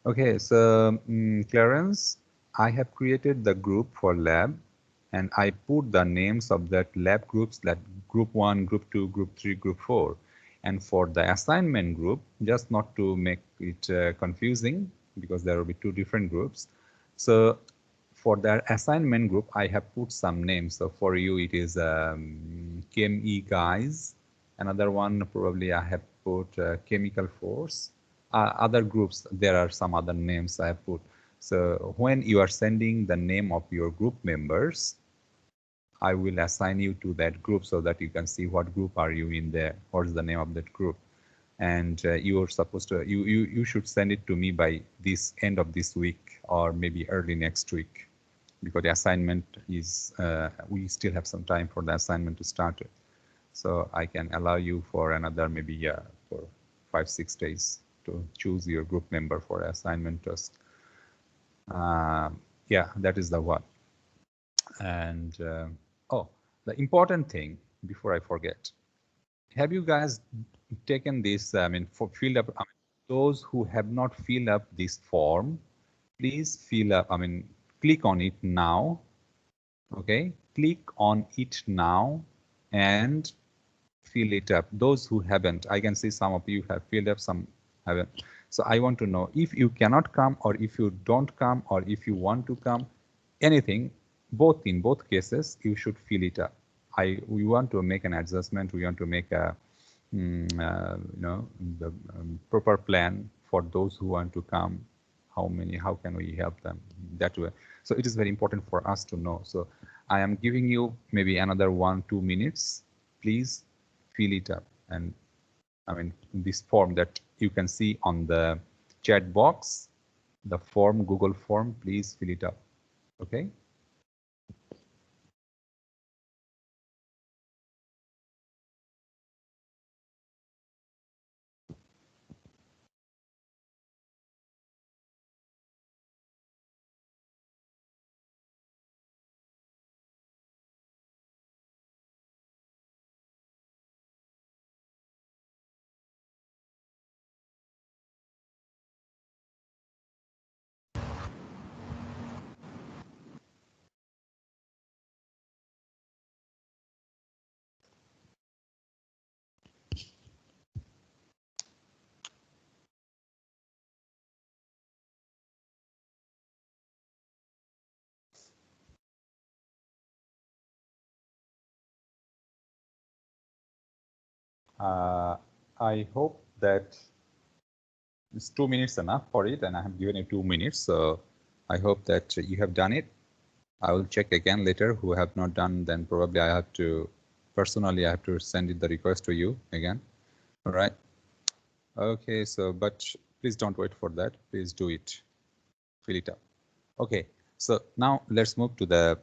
Okay, so Clarence, I have created the group for lab and I put the names of that lab groups, that group 1, group 2, group 3, group 4. And for the assignment group, just not to make it confusing because there will be two different groups. So for the assignment group, I have put some names. So for you, it is ChemE guys. Another one, probably I have put chemical force. Other groups, there are some other names I have put. So when you are sending the name of your group members, I will assign you to that group so that you can see what group are you in there, what's the name of that group. And you are supposed to, you should send it to me by this end of this week or maybe early next week, because the assignment is, we still have some time for the assignment to start it. So I can allow you for another maybe for 5-6 days to choose your group member for assignment task. Yeah, that is the one. And oh, the important thing before I forget, have you guys taken this? I mean, for filled up. I mean, those who have not filled up this form, please fill up. I mean, click on it now. Okay, click on it now and fill it up. Those who haven't, I can see some of you have filled up, some haven't. So I want to know if you cannot come or if you don't come or if you want to come, anything, in both cases, you should fill it up. We want to make an adjustment. We want to make a, the proper plan for those who want to come. How can we help them that way? So it is very important for us to know. So I am giving you maybe another 1-2 minutes. Please fill it up. And I mean, this form that you can see on the chat box, the form, Google form, please fill it up. Okay. I hope that it's 2 minutes enough for it, and I have given you 2 minutes. So I hope that you have done it. I will check again later. Who have not done, then probably I have to, personally, I have to send it the request to you again. All right. Okay, so, but please don't wait for that. Please do it. Fill it up. Okay, so now let's move to the,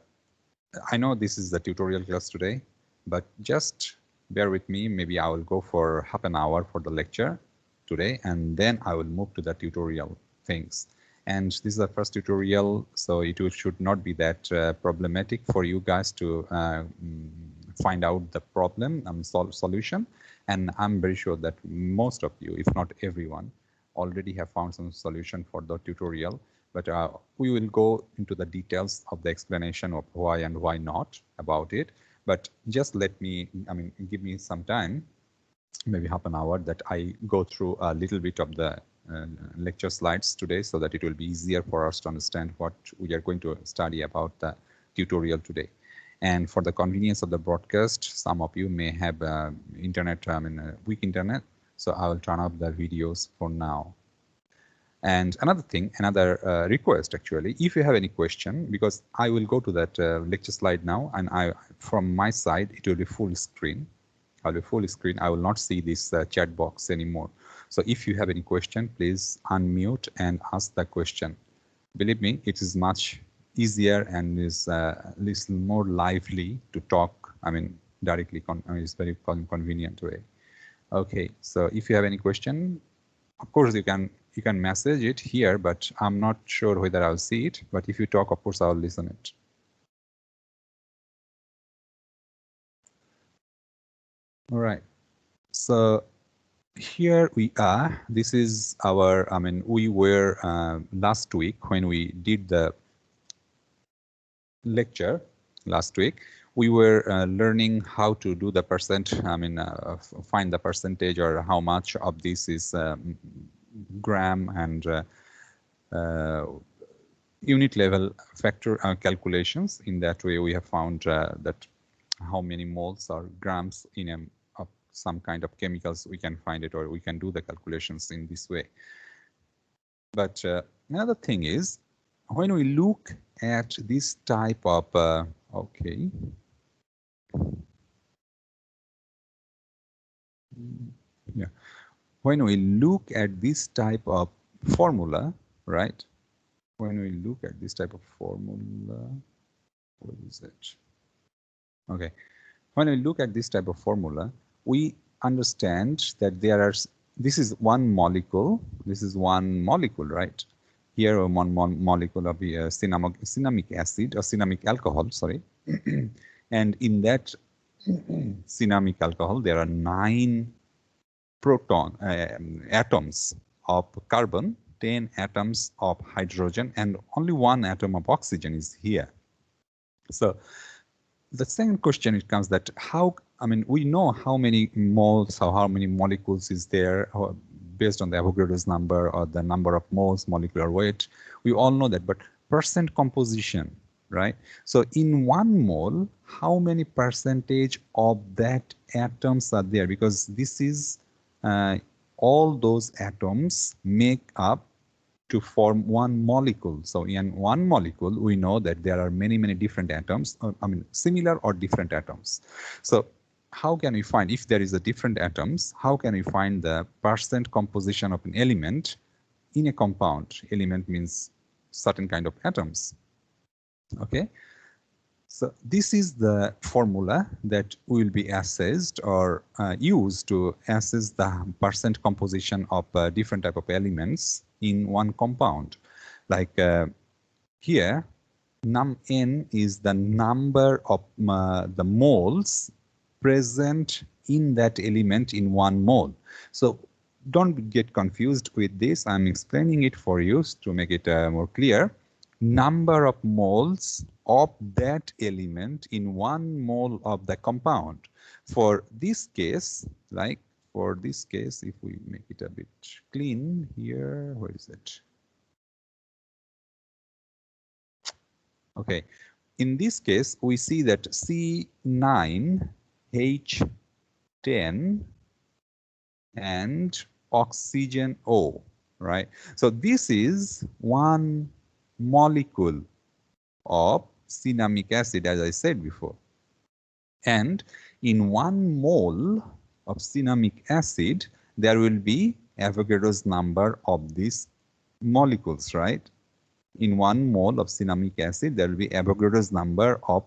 I know this is the tutorial class today, but just bear with me. Maybe I will go for half an hour for the lecture today, and then I will move to the tutorial things. And this is the first tutorial, so it should not be that problematic for you guys to find out the problem and solution. And I'm very sure that most of you, if not everyone, already have found some solution for the tutorial. But we will go into the details of the explanation of why and why not about it. But just let me, I mean, give me some time, maybe half an hour, that I go through a little bit of the lecture slides today so that it will be easier for us to understand what we are going to study about the tutorial today. And for the convenience of the broadcast, some of you may have internet, I mean, weak internet. So I will turn off the videos for now. And another thing, another request actually, if you have any question, because I will go to that lecture slide now, and from my side, it will be full screen. I'll be full screen. I will not see this chat box anymore. So if you have any question, please unmute and ask the question. Believe me, it is much easier and is little more lively to talk. I mean, directly, it's very convenient way. Okay, so if you have any question, of course you can message it here, but I'm not sure whether I'll see it. But if you talk, of course, I'll listen it. All right. So here we are. This is our, I mean, we were last week when we did the lecture last week, we were learning how to do the percent, I mean, find the percentage or how much of this is gram and unit level factor calculations. In that way, we have found that how many moles or grams in of some kind of chemicals we can find it, or we can do the calculations in this way. But another thing is, when we look at this type of, okay. Yeah, when we look at this type of formula, right? When we look at this type of formula, what is it? Okay, when we look at this type of formula, we understand that there are, this is one molecule, right? Here one molecule of cinnamic acid or cinnamic alcohol, sorry. And in that cinnamic alcohol, there are 9 atoms of carbon, 10 atoms of hydrogen, and only 1 atom of oxygen is here. So the second question, it comes that how, I mean, we know how many moles or how many molecules is there based on the Avogadro's number or the number of moles, molecular weight. We all know that, but percent composition, right? So in 1 mole, how many percentage of that atoms are there? Because this is all those atoms make up to form 1 molecule. So in 1 molecule, we know that there are many, many different atoms, I mean, similar or different atoms. So how can we find, if there is a different atoms, how can we find the percent composition of an element in a compound? Element means certain kind of atoms, okay? So this is the formula that will be assessed or used to assess the percent composition of different type of elements in 1 compound. Like here, num(n) is the number of the moles present in that element in 1 mole. So don't get confused with this. I'm explaining it for you to make it more clear. Number of moles of that element in 1 mole of the compound. For this case, like for this case, if we make it a bit clean here, where is it? Okay, in this case, we see that C9H10 and oxygen O, right? So this is 1 molecule of cinnamic acid, as I said before. And in 1 mole of cinnamic acid, there will be Avogadro's number of these molecules, right? In 1 mole of cinnamic acid, there will be Avogadro's number of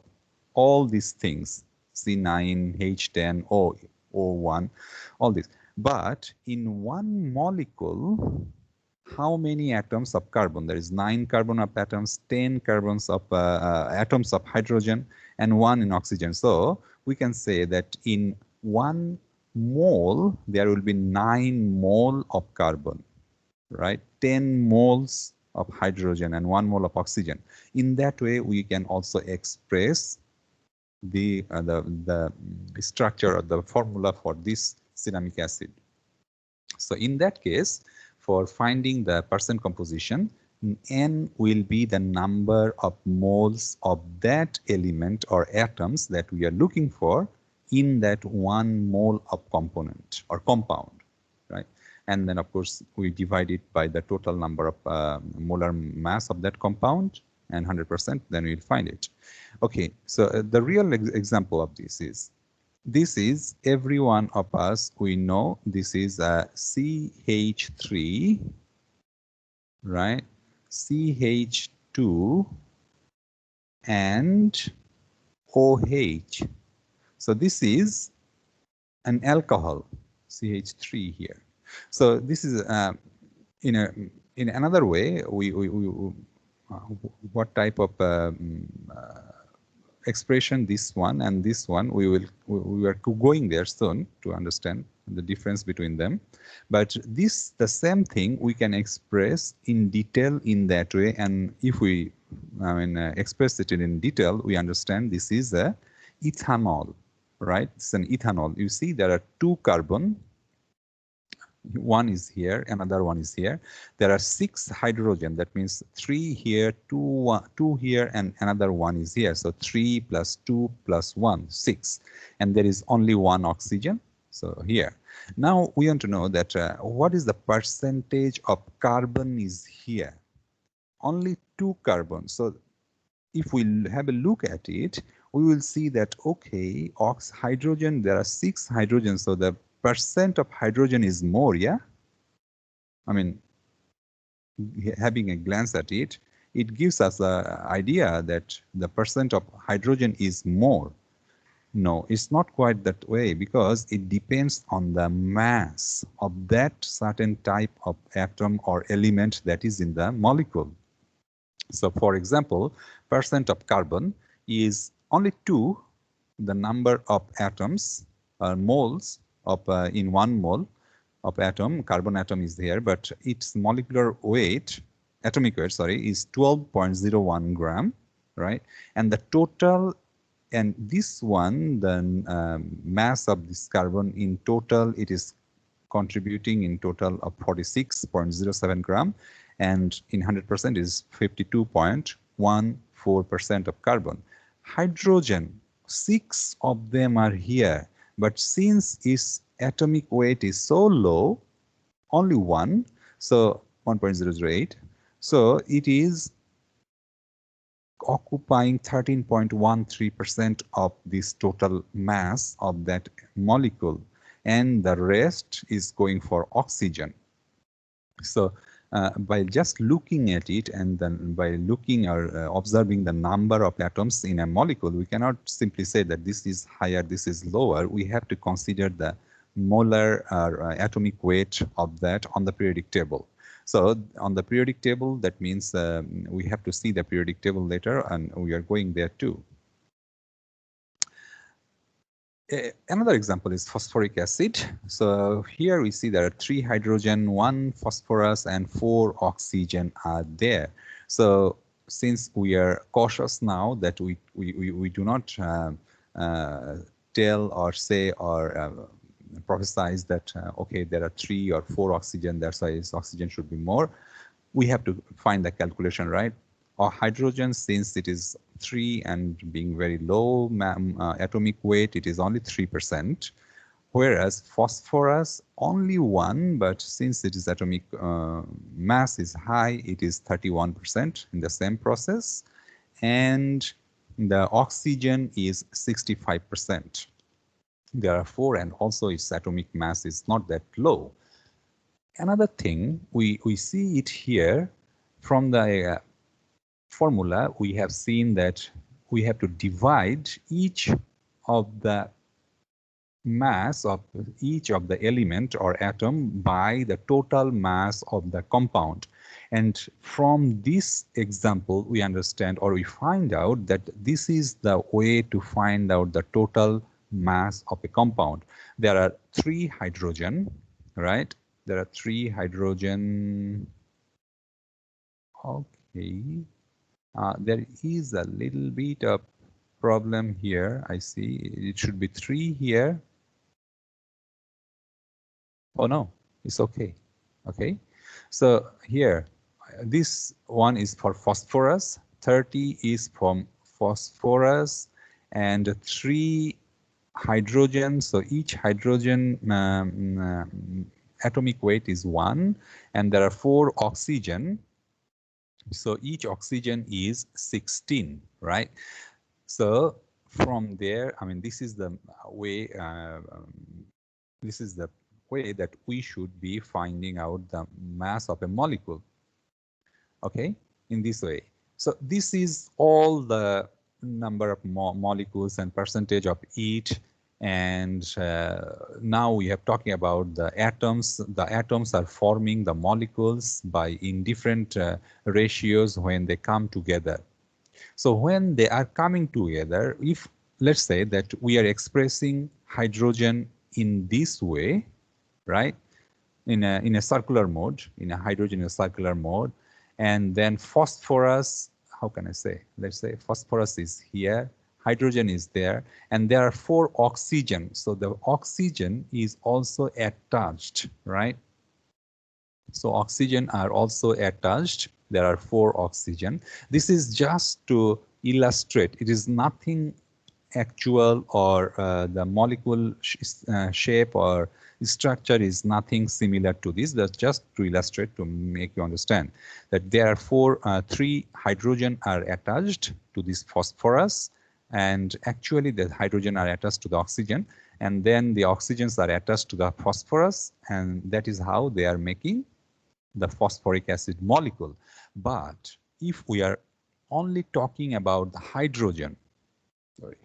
all these things, C9, H10, O1, all this. But in 1 molecule, how many atoms of carbon? There is 9 carbon of atoms, 10 carbons of atoms of hydrogen, and 1 in oxygen. So we can say that in 1 mole, there will be 9 mole of carbon, right? 10 moles of hydrogen and 1 mole of oxygen. In that way, we can also express the structure or the formula for this cinnamic acid. So in that case, for finding the percent composition, N will be the number of moles of that element or atoms that we are looking for in that 1 mole of component or compound, right? And then, of course, we divide it by the total number of molar mass of that compound, and 100%, then we'll find it. Okay, so the real example of this is every one of us, we know this is a CH3, right? CH2 and OH. So this is an alcohol, CH3 here. So this is in another way, what type of expression this one and this one, we are going there soon to understand the difference between them. But this, the same thing we can express in detail in that way. And if we express it in detail, we understand this is a ethanol, right? It's an ethanol. You see there are two carbon. One is here, another one is here. There are 6 hydrogen. That means 3 here, 2 here, and another one is here. So 3 plus 2 plus 1, 6. And there is only 1 oxygen. So here. Now we want to know that what is the percentage of carbon is here? Only 2 carbons. So if we have a look at it, we will see that, okay, hydrogen, there are 6 hydrogens. So the percent of hydrogen is more, yeah? I mean, having a glance at it, it gives us an idea that the percent of hydrogen is more. No, it's not quite that way, because it depends on the mass of that certain type of atom or element that is in the molecule. So for example, percent of carbon is only 2, the number of atoms, moles, of in 1 mole of atom, carbon atom is there, but its molecular weight, atomic weight, sorry, is 12.01 gram, right? And the total, and this one, the mass of this carbon in total, it is contributing in total of 46.07 gram, and in 100% is 52.14% of carbon. Hydrogen, 6 of them are here. But since its atomic weight is so low, only 1, so 1.008, so it is occupying 13.13% of this total mass of that molecule, and the rest is going for oxygen. So by just looking at it, and then by looking or observing the number of atoms in a molecule, we cannot simply say that this is higher, this is lower. We have to consider the molar atomic weight of that on the periodic table. So on the periodic table, that means we have to see the periodic table later, and we are going there too. Another example is phosphoric acid. So here we see there are 3 hydrogen, 1 phosphorus, and 4 oxygen are there. So since we are cautious now that we do not tell or say or prophesize that okay, there are 3 or 4 oxygen, that's why oxygen should be more. We have to find the calculation, right? Or hydrogen, since it is 3 and being very low atomic weight, it is only 3%, whereas phosphorus only 1, but since it is atomic mass is high, it is 31% in the same process, and the oxygen is 65%. There are 4, and also its atomic mass is not that low. Another thing, we see it here from the formula. We have seen that we have to divide each of the mass of each of the element or atom by the total mass of the compound. And from this example, we understand, or we find out, that this is the way to find out the total mass of a compound. There are 3 hydrogen, right? There are 3 hydrogen. Okay. There is a little bit of problem here. I see it should be 3 here. Oh no, it's okay. Okay, so here, this one is for phosphorus, 30 is from phosphorus, and 3 hydrogen. So each hydrogen atomic weight is 1, and there are 4 oxygen. So each oxygen is 16, right? So from there, I mean, this is the way. This is the way that we should be finding out the mass of a molecule. Okay, in this way. So this is all the number of molecules and percentage of each. And now we are talking about the atoms. The atoms are forming the molecules by in different ratios when they come together. So when they are coming together, if let's say that we are expressing hydrogen in this way, right? In a circular mode, in a hydrogen in a circular mode, and then phosphorus, how can I say? Let's say phosphorus is here, hydrogen is there, and there are 4 oxygen. So the oxygen is also attached, right? So oxygen are also attached. There are 4 oxygen. This is just to illustrate. It is nothing actual, or the molecule shape or structure is nothing similar to this. That's just to illustrate, to make you understand that there are 3 hydrogen are attached to this phosphorus, and actually the hydrogen are attached to the oxygen, and then the oxygens are attached to the phosphorus, and that is how they are making the phosphoric acid molecule. But if we are only talking about the hydrogen, sorry,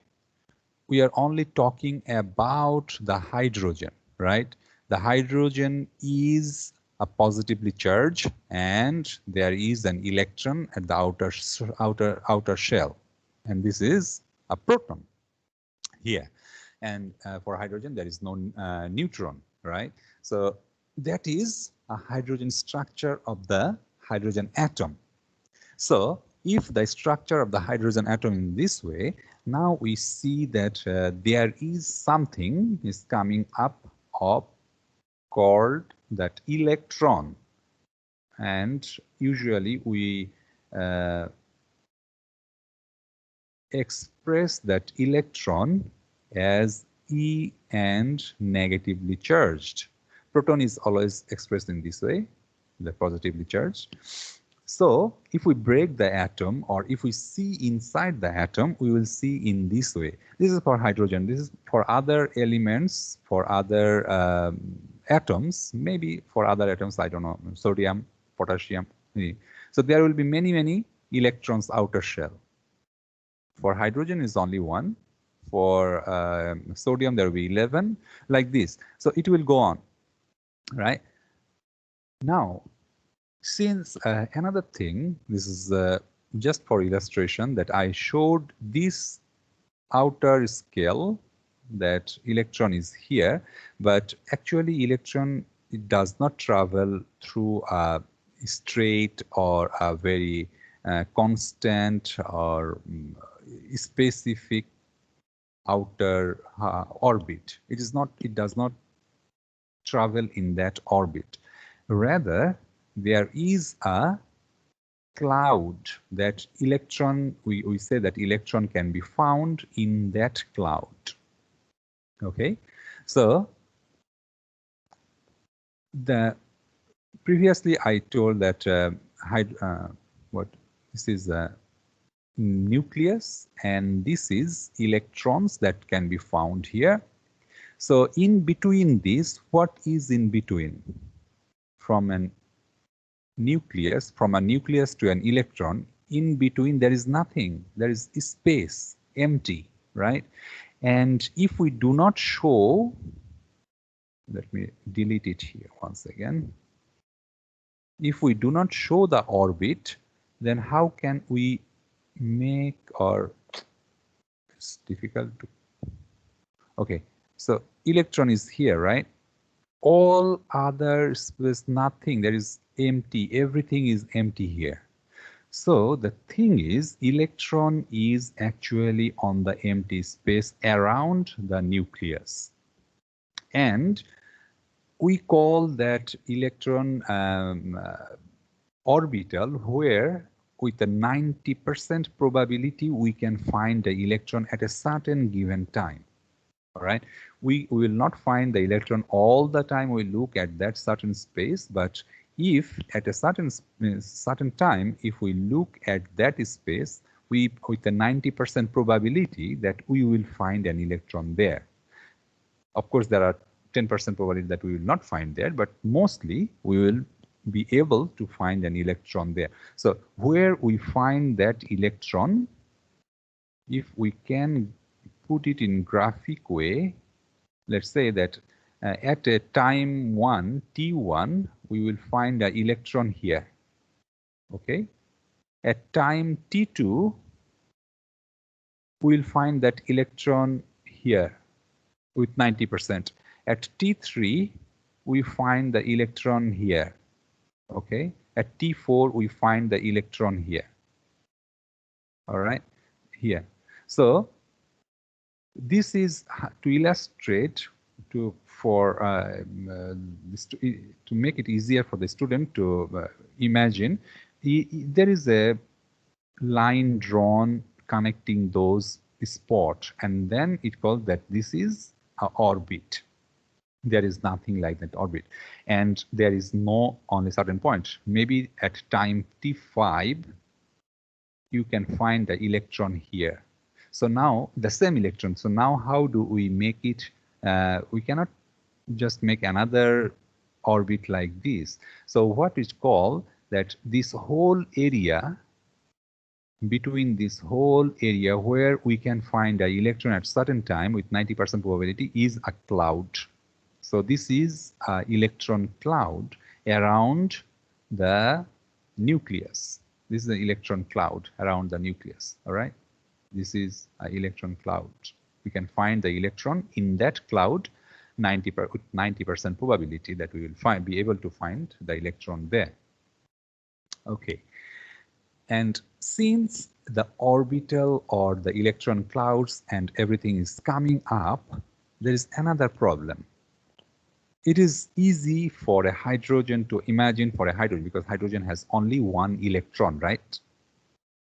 we are only talking about the hydrogen, right? The hydrogen is a positively charged, and there is an electron at the outer shell, and this is a proton here. And for hydrogen, there is no neutron, right? So that is a hydrogen structure of the hydrogen atom. So if the structure of the hydrogen atom in this way, now we see that there is something is coming up called that electron, and usually we express that electron as E and negatively charged. Proton is always expressed in this way, the positively charged. So if we break the atom, or if we see inside the atom, we will see in this way. This is for hydrogen. This is for other elements, for other atoms, maybe for other atoms, I don't know, sodium, potassium. So there will be many, many electrons outer shell. For hydrogen is only 1. For sodium, there will be 11, like this. So it will go on, right? Now, since another thing, this is just for illustration, that I showed this outer scale, that electron is here, but actually electron, it does not travel through a straight or a very constant or specific outer orbit. It does not travel in that orbit. Rather, there is a cloud that electron, we say that electron can be found in that cloud. Okay, so previously I told that this is a nucleus, and this is electrons that can be found here. So in between this, what is in between? From a nucleus to an electron, in between there is nothing. There is space, empty, right? And if we do not show, let me delete it here once again. If we do not show the orbit, then how can we make, or it's difficult to, okay, so electron is here, right? All other space, nothing, there is empty, everything is empty here. So the thing is, electron is actually on the empty space around the nucleus, and we call that electron orbital, where with a 90% probability we can find the electron at a certain given time. All right, we will not find the electron all the time we look at that certain space, but if at a certain time, if we look at that space, we with a 90% probability that we will find an electron there. Of course, there are 10% probability that we will not find there, but mostly we will be able to find an electron there. So where we find that electron, if we can put it in graphic way, let's say that at a time 1, t1, we will find an electron here. Okay, at time t2, we will find that electron here with 90%. At t3, we find the electron here. Okay, at T4 we find the electron here. All right, here. So this is to illustrate to make it easier for the student to imagine. There is a line drawn connecting those spots, and then it calls that this is an orbit. There is nothing like that orbit, and there is no on a certain point. Maybe at time T5 you can find the electron here. So now the same electron. So now how do we make it? We cannot just make another orbit like this. So what is called that this whole area, between this whole area where we can find an electron at certain time with 90% probability, is a cloud. So this is an electron cloud around the nucleus. This is an electron cloud around the nucleus. All right. This is an electron cloud. We can find the electron in that cloud with 90% probability that we will be able to find the electron there. Okay. And since the orbital or the electron clouds and everything is coming up, there is another problem. It is easy for a hydrogen to imagine for a hydrogen, because hydrogen has only one electron, right?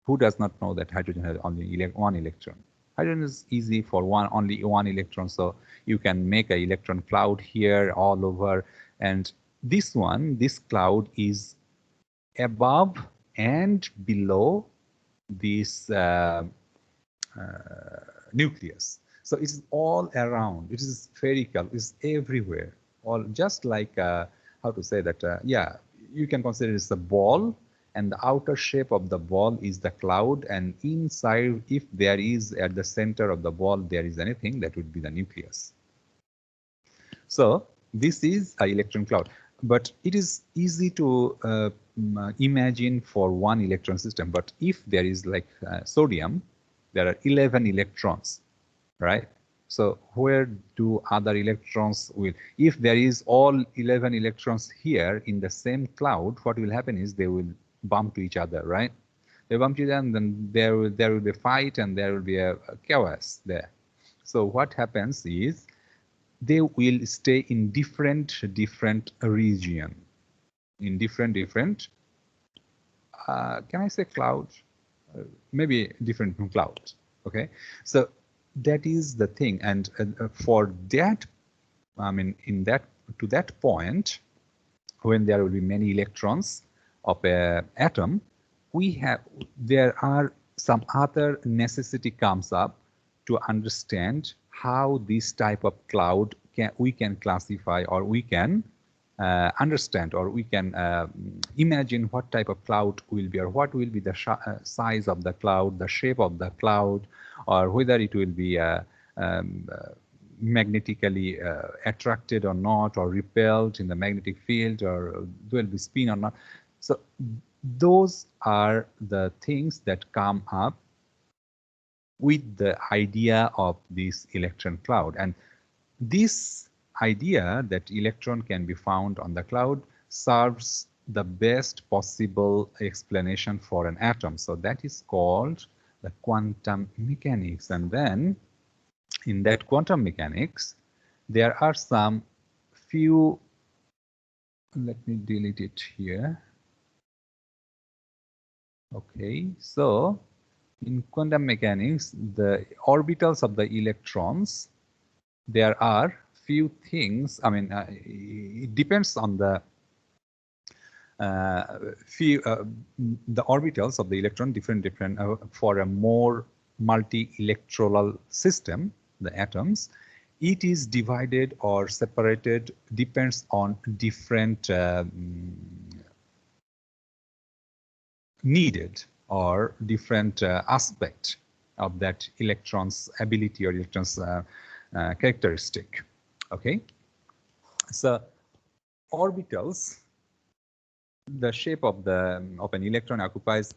Who does not know that hydrogen has only one electron? Hydrogen is easy for only one electron, so you can make an electron cloud here all over. And this cloud is above and below this nucleus. So it's all around. It is spherical. It's everywhere. All just like how to say that? Yeah, you can consider it as a ball, and the outer shape of the ball is the cloud, and inside, if there is at the center of the ball there is anything, that would be the nucleus. So this is an electron cloud, but it is easy to imagine for one electron system. But if there is like sodium, there are 11 electrons, right? So where do other electrons will? If there is all 11 electrons here in the same cloud, what will happen is they will bump to each other, right? They bump to each other, and then there will be a fight, and there will be a chaos there. So what happens is they will stay in different region, in different can I say clouds? Maybe different clouds. Okay, so that is the thing, and for that, I mean, to that point, when there will be many electrons of an atom, there are some other necessity comes up to understand how this type of cloud we can classify, or we can understand, or we can imagine what type of cloud will be, or what will be the size of the cloud, the shape of the cloud, or whether it will be magnetically attracted or not, or repelled in the magnetic field, or will be spin or not. So those are the things that come up with the idea of this electron cloud. And this idea that electron can be found on the cloud serves the best possible explanation for an atom. So that is called the quantum mechanics. And then in that quantum mechanics, there are some few, let me delete it here. Okay, so in quantum mechanics, the orbitals of the electrons, there are few things. I mean, it depends on the the orbitals of the electron, different for a more multi-electoral system, the atoms. It is divided or separated, depends on different needed or different aspect of that electron's ability or electron's characteristic. Okay, so orbitals, the shape of an electron occupies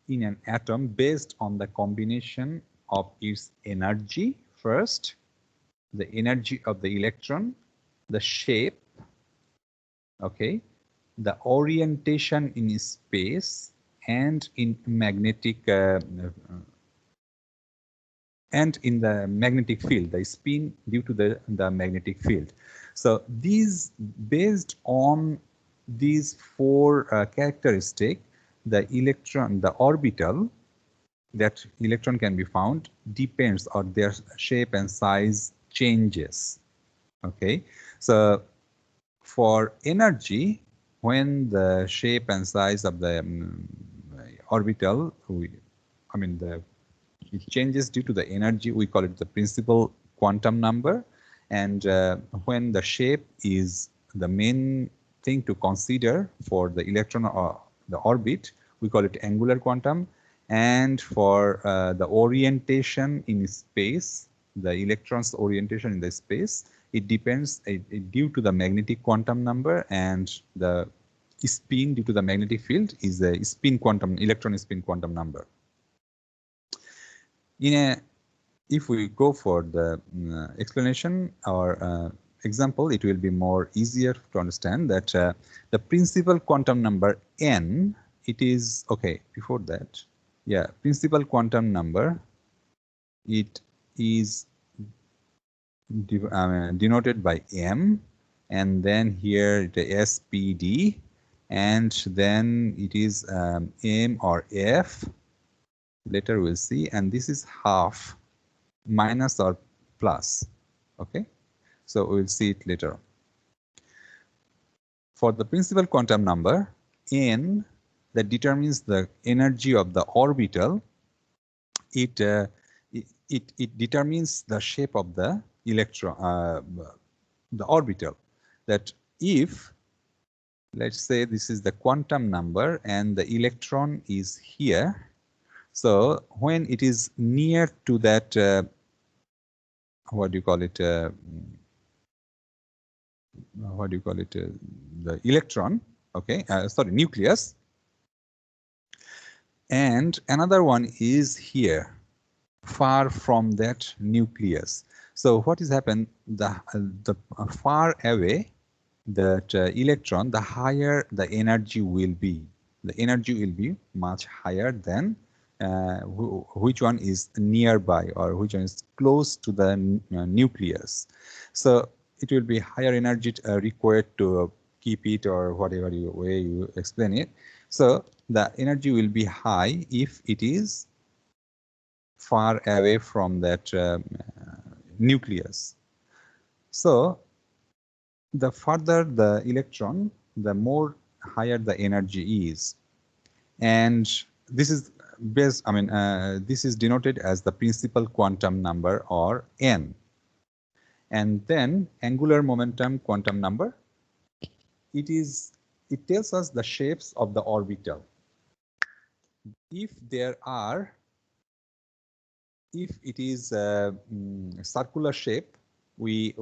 in an atom based on the combination of its energy first, the energy of the electron, the shape, okay, the orientation in space and in magnetic and in the magnetic field, the spin due to the magnetic field. So these, based on these four characteristics, the electron, the orbital that electron can be found depends, or their shape and size changes. Okay, so for energy, when the shape and size of the orbital, it changes due to the energy, we call it the principal quantum number. And when the shape is the main thing to consider for the electron or the orbit, we call it angular quantum. And for the orientation in space, the electron's orientation in the space, it depends due to the magnetic quantum number, and the spin due to the magnetic field is the spin quantum, electron spin quantum number. If we go for the explanation or example, it will be more easier to understand that the principal quantum number n, it is, okay, before that, yeah, principal quantum number, it is denoted by m, and then here the SPD, and then it is m or f, later we'll see, and this is half, minus or plus. Okay, so we'll see it later. For the principal quantum number n, that determines the energy of the orbital, it determines the shape of the electron, the orbital. That if, let's say this is the quantum number and the electron is here, so when it is near to that what do you call it, the electron, okay, sorry, nucleus, and another one is here, far from that nucleus. So what is happened, the far away that electron, the higher the energy will be. The energy will be much higher than which one is nearby, or which one is close to the nucleus. So it will be higher energy required to keep it, or whatever way you explain it. So the energy will be high if it is far away from that nucleus. So the further the electron, the more higher the energy is. And this is based, this is denoted as the principal quantum number, or n. And then angular momentum quantum number, it tells us the shapes of the orbital. If it is a circular shape, we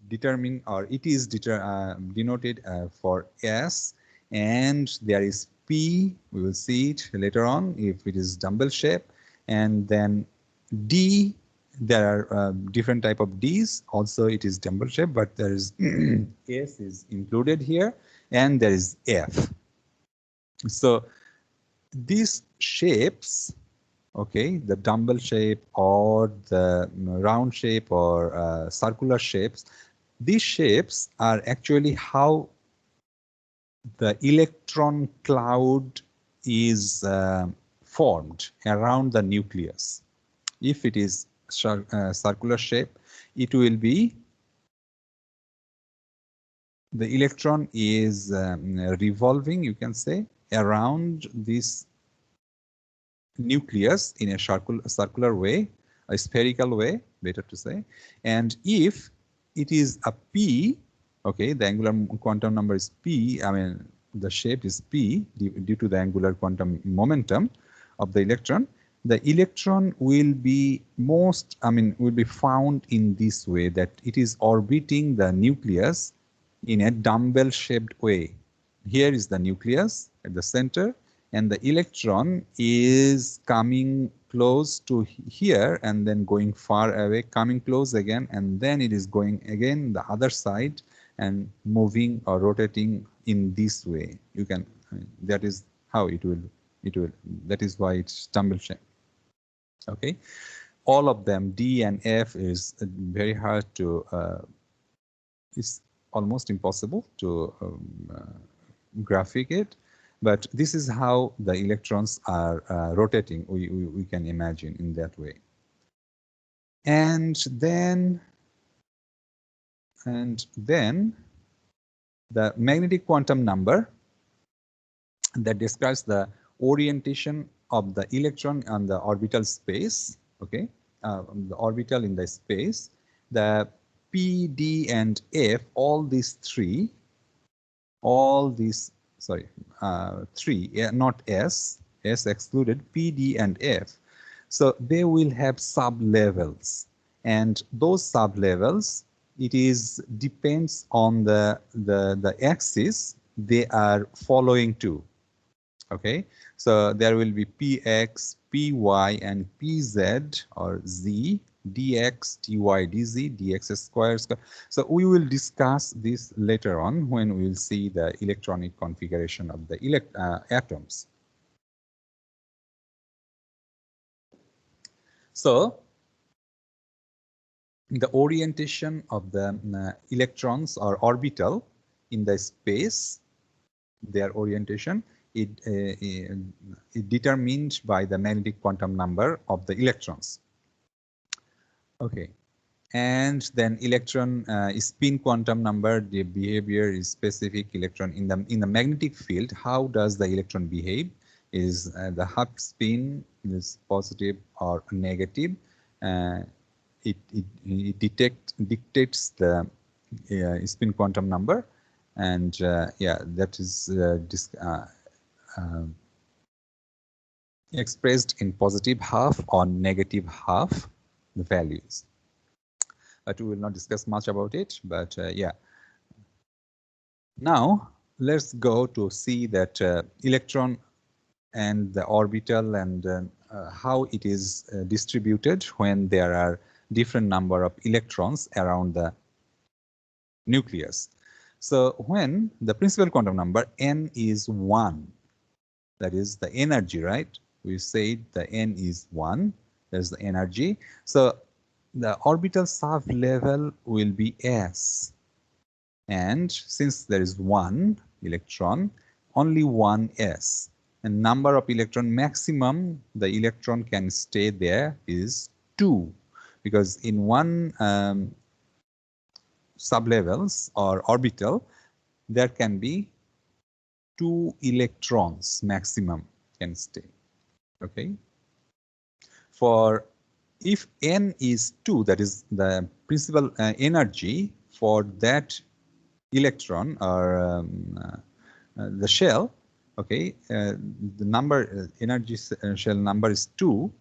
determine, or it is denoted for S, and there is P, we will see it later on if it is dumbbell shape, and then D, there are different type of Ds, also it is dumbbell shape, but there is S is included here, and there is F. So these shapes, okay, the dumbbell shape or the round shape or circular shapes, these shapes are actually how the electron cloud is formed around the nucleus. If it is circular shape, it will be, the electron is revolving, you can say, around this nucleus in a circular way, a spherical way, better to say. And if it is a P, okay, the angular quantum number is P, the shape is P due to the angular quantum momentum of the electron, the electron will be will be found in this way, that it is orbiting the nucleus in a dumbbell shaped way. Here is the nucleus at the center, and the electron is coming close to here and then going far away, coming close again, and then it is going again the other side and moving or rotating in this way. You can, that is how it will, that is why it's tumble shape. Okay, all of them, D and F, is very hard to, it's almost impossible to graphic it, but this is how the electrons are rotating. We can imagine in that way. And then the magnetic quantum number that describes the orientation of the electron on the orbital space. Okay, the orbital in the space, the P, D, and F, all these three, three, not S, S excluded, P, D, and F. So they will have sub-levels, and those sub-levels, it is depends on the axis they are following to. Okay, so there will be Px, Py, and Pz or Z, dx, dy, dz, dx square. So we will discuss this later on when we will see the electronic configuration of the atoms. So the orientation of the electrons or orbital in the space, their orientation, it determined by the magnetic quantum number of the electrons. Okay, and then electron spin quantum number, the behavior is specific electron in the magnetic field. How does the electron behave? Is the half spin is positive or negative? It dictates the spin quantum number, and yeah, that is expressed in positive half or negative half the values. But we will not discuss much about it, but yeah. Now let's go to see that electron and the orbital and how it is distributed when there are different number of electrons around the nucleus. So when the principal quantum number n is 1, that is the energy, right? We said the n is 1, there's the energy. So the orbital sub-level will be S. And since there is 1 electron, only 1 S. And number of electron maximum the electron can stay there is 2. Because in one sublevels or orbital, there can be 2 electrons maximum can stay. Okay. For if n is 2, that is the principal energy for that electron or the shell. Okay, the number energy shell number is 2,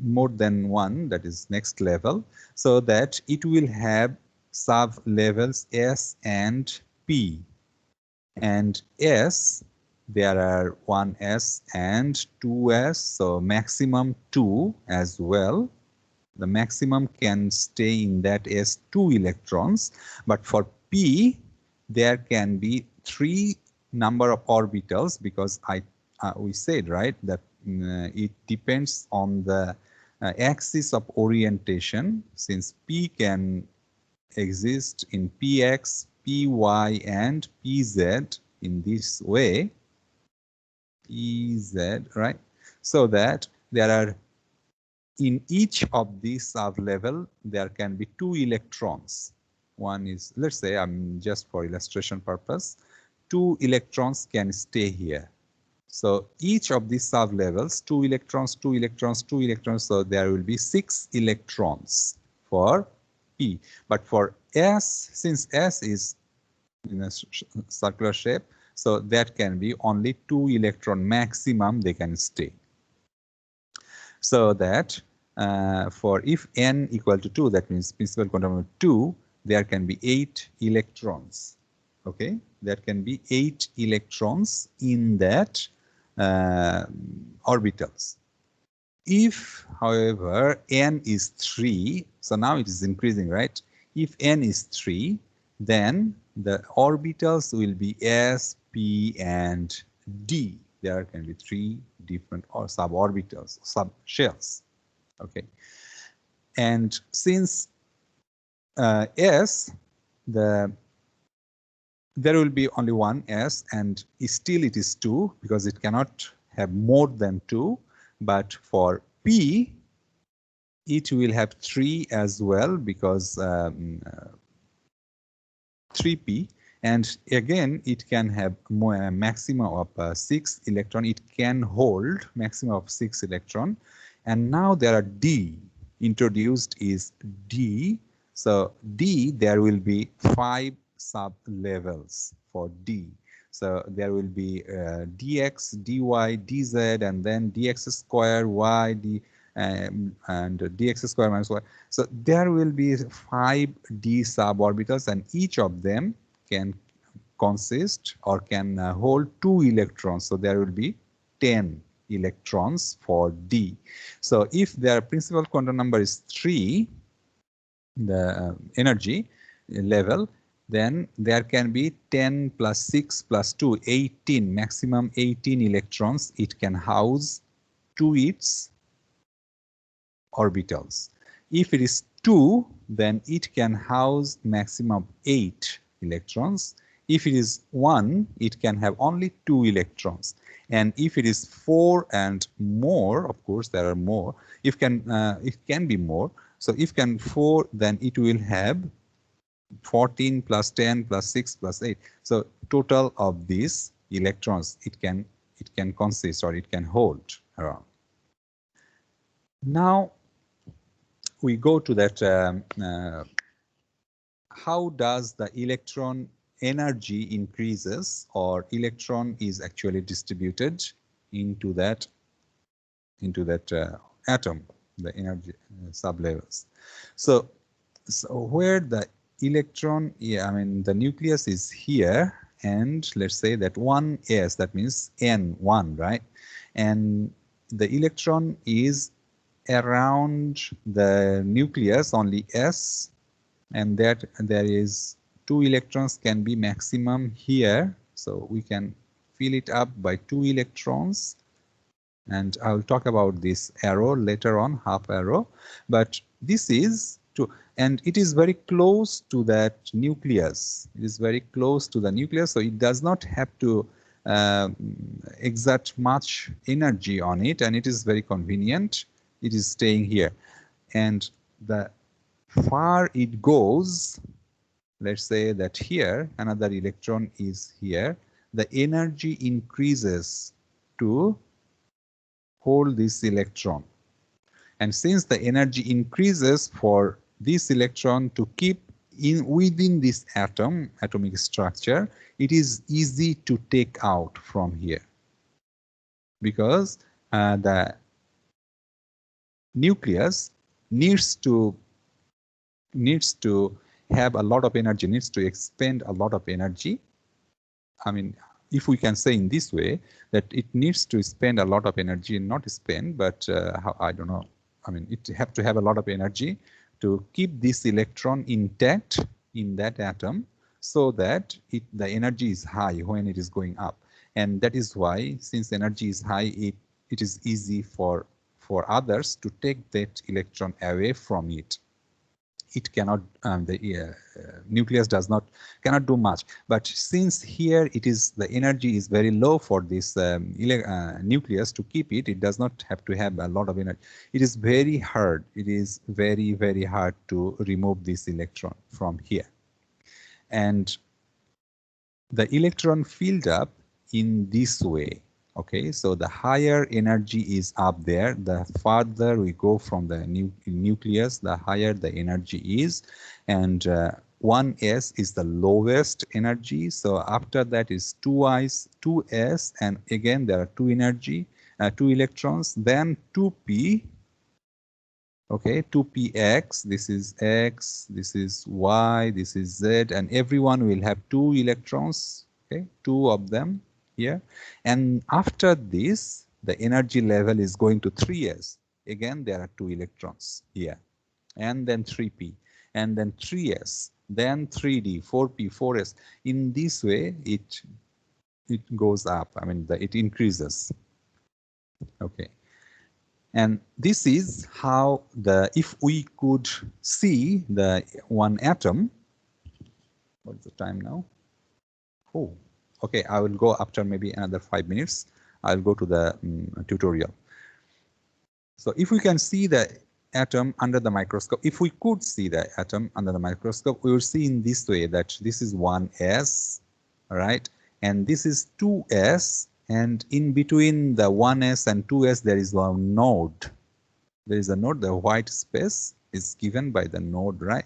more than 1, that is next level, so that it will have sub levels S and P. And S, there are 1s and 2s, so maximum 2 as well. The maximum can stay in that S 2 electrons, but for P there can be 3 number of orbitals, because we said, right, that it depends on the axis of orientation, since P can exist in Px, Py, and Pz in this way, Pz, right? So that there are, in each of these sub-level, there can be 2 electrons. One is, let's say, just for illustration purpose, 2 electrons can stay here. So each of these sub-levels, 2 electrons, 2 electrons, 2 electrons, so there will be 6 electrons for P. But for S, since S is in a circular shape, so that can be only 2 electron maximum they can stay. So that for if n equal to 2, that means principal quantum number 2, there can be 8 electrons. Okay, there can be 8 electrons in that orbitals. If, however, n is 3, so now it is increasing, right? If n is 3, then the orbitals will be S, P, and D. There can be 3 different or suborbitals, subshells. Okay, and since S, there will be only one S, and still it is 2 because it cannot have more than 2. But for P, it will have 3 as well because 3p, and again it can have a maximum of 6 electron. It can hold maximum of 6 electron, and now there are D introduced is D. So D, there will be 5 sub levels for D. So there will be dx, dy, dz, and then dx square y, and dx square minus y. So there will be 5 d suborbitals, and each of them can consist or can hold 2 electrons. So there will be 10 electrons for D. So if their principal quantum number is 3, the energy level, then there can be 10 plus 6 plus 2, 18, maximum 18 electrons it can house to its orbitals. If it is 2, then it can house maximum 8 electrons. If it is 1, it can have only 2 electrons. And if it is 4 and more, of course there are more, it can be more. So if can 4, then it will have 14 plus 10 plus 6 plus 8. So total of these electrons it can consist or it can hold around. Now we go to that how does the electron energy increases or electron is actually distributed into that atom, the energy sublevels. So where the electron, the nucleus is here, and let's say that 1s, that means n1, right? And the electron is around the nucleus only s, and that there is 2 electrons can be maximum here. So we can fill it up by 2 electrons, and I'll talk about this arrow later on, half arrow. But this is and it is very close to that nucleus. It is very close to the nucleus, so it does not have to exert much energy on it, and it is very convenient. It is staying here, and the far it goes, let's say that here another electron is here, the energy increases to hold this electron. And since the energy increases for this electron to keep within this atomic structure, it is easy to take out from here, because the nucleus needs to have a lot of energy, needs to expend a lot of energy. If we can say in this way, that it needs to spend a lot of energy, not spend, but I don't know. It have to have a lot of energy to keep this electron intact in that atom, so that the energy is high when it is going up. And that is why, since energy is high, it is easy for others to take that electron away from it. It cannot, the nucleus cannot do much. But since here the energy is very low for this nucleus to keep it, it does not have to have a lot of energy. It is very hard. It is very, very hard to remove this electron from here. And the electron filled up in this way. Okay, so the higher energy is up there, the farther we go from the nucleus, the higher the energy is. And 1s is the lowest energy. So after that is 2s, and again there are 2 electrons, then 2p. Okay, 2px, this is x, this is y, this is z, and everyone will have 2 electrons. Okay, 2 of them here. And after this, the energy level is going to 3s. Again, there are 2 electrons here, and then 3p. and then 3s, then 3d, 4p, 4s. In this way, it goes up. I mean, it increases. Okay. And this is how if we could see the one atom, what's the time now? Oh, okay, I will go after maybe another 5 minutes. I'll go to the tutorial. So if we can see the atom under the microscope, if we could see the atom under the microscope, we will see in this way that this is 1s, right? And this is 2s, and in between the 1s and 2s, there is one node. There is a node, the white space is given by the node, right?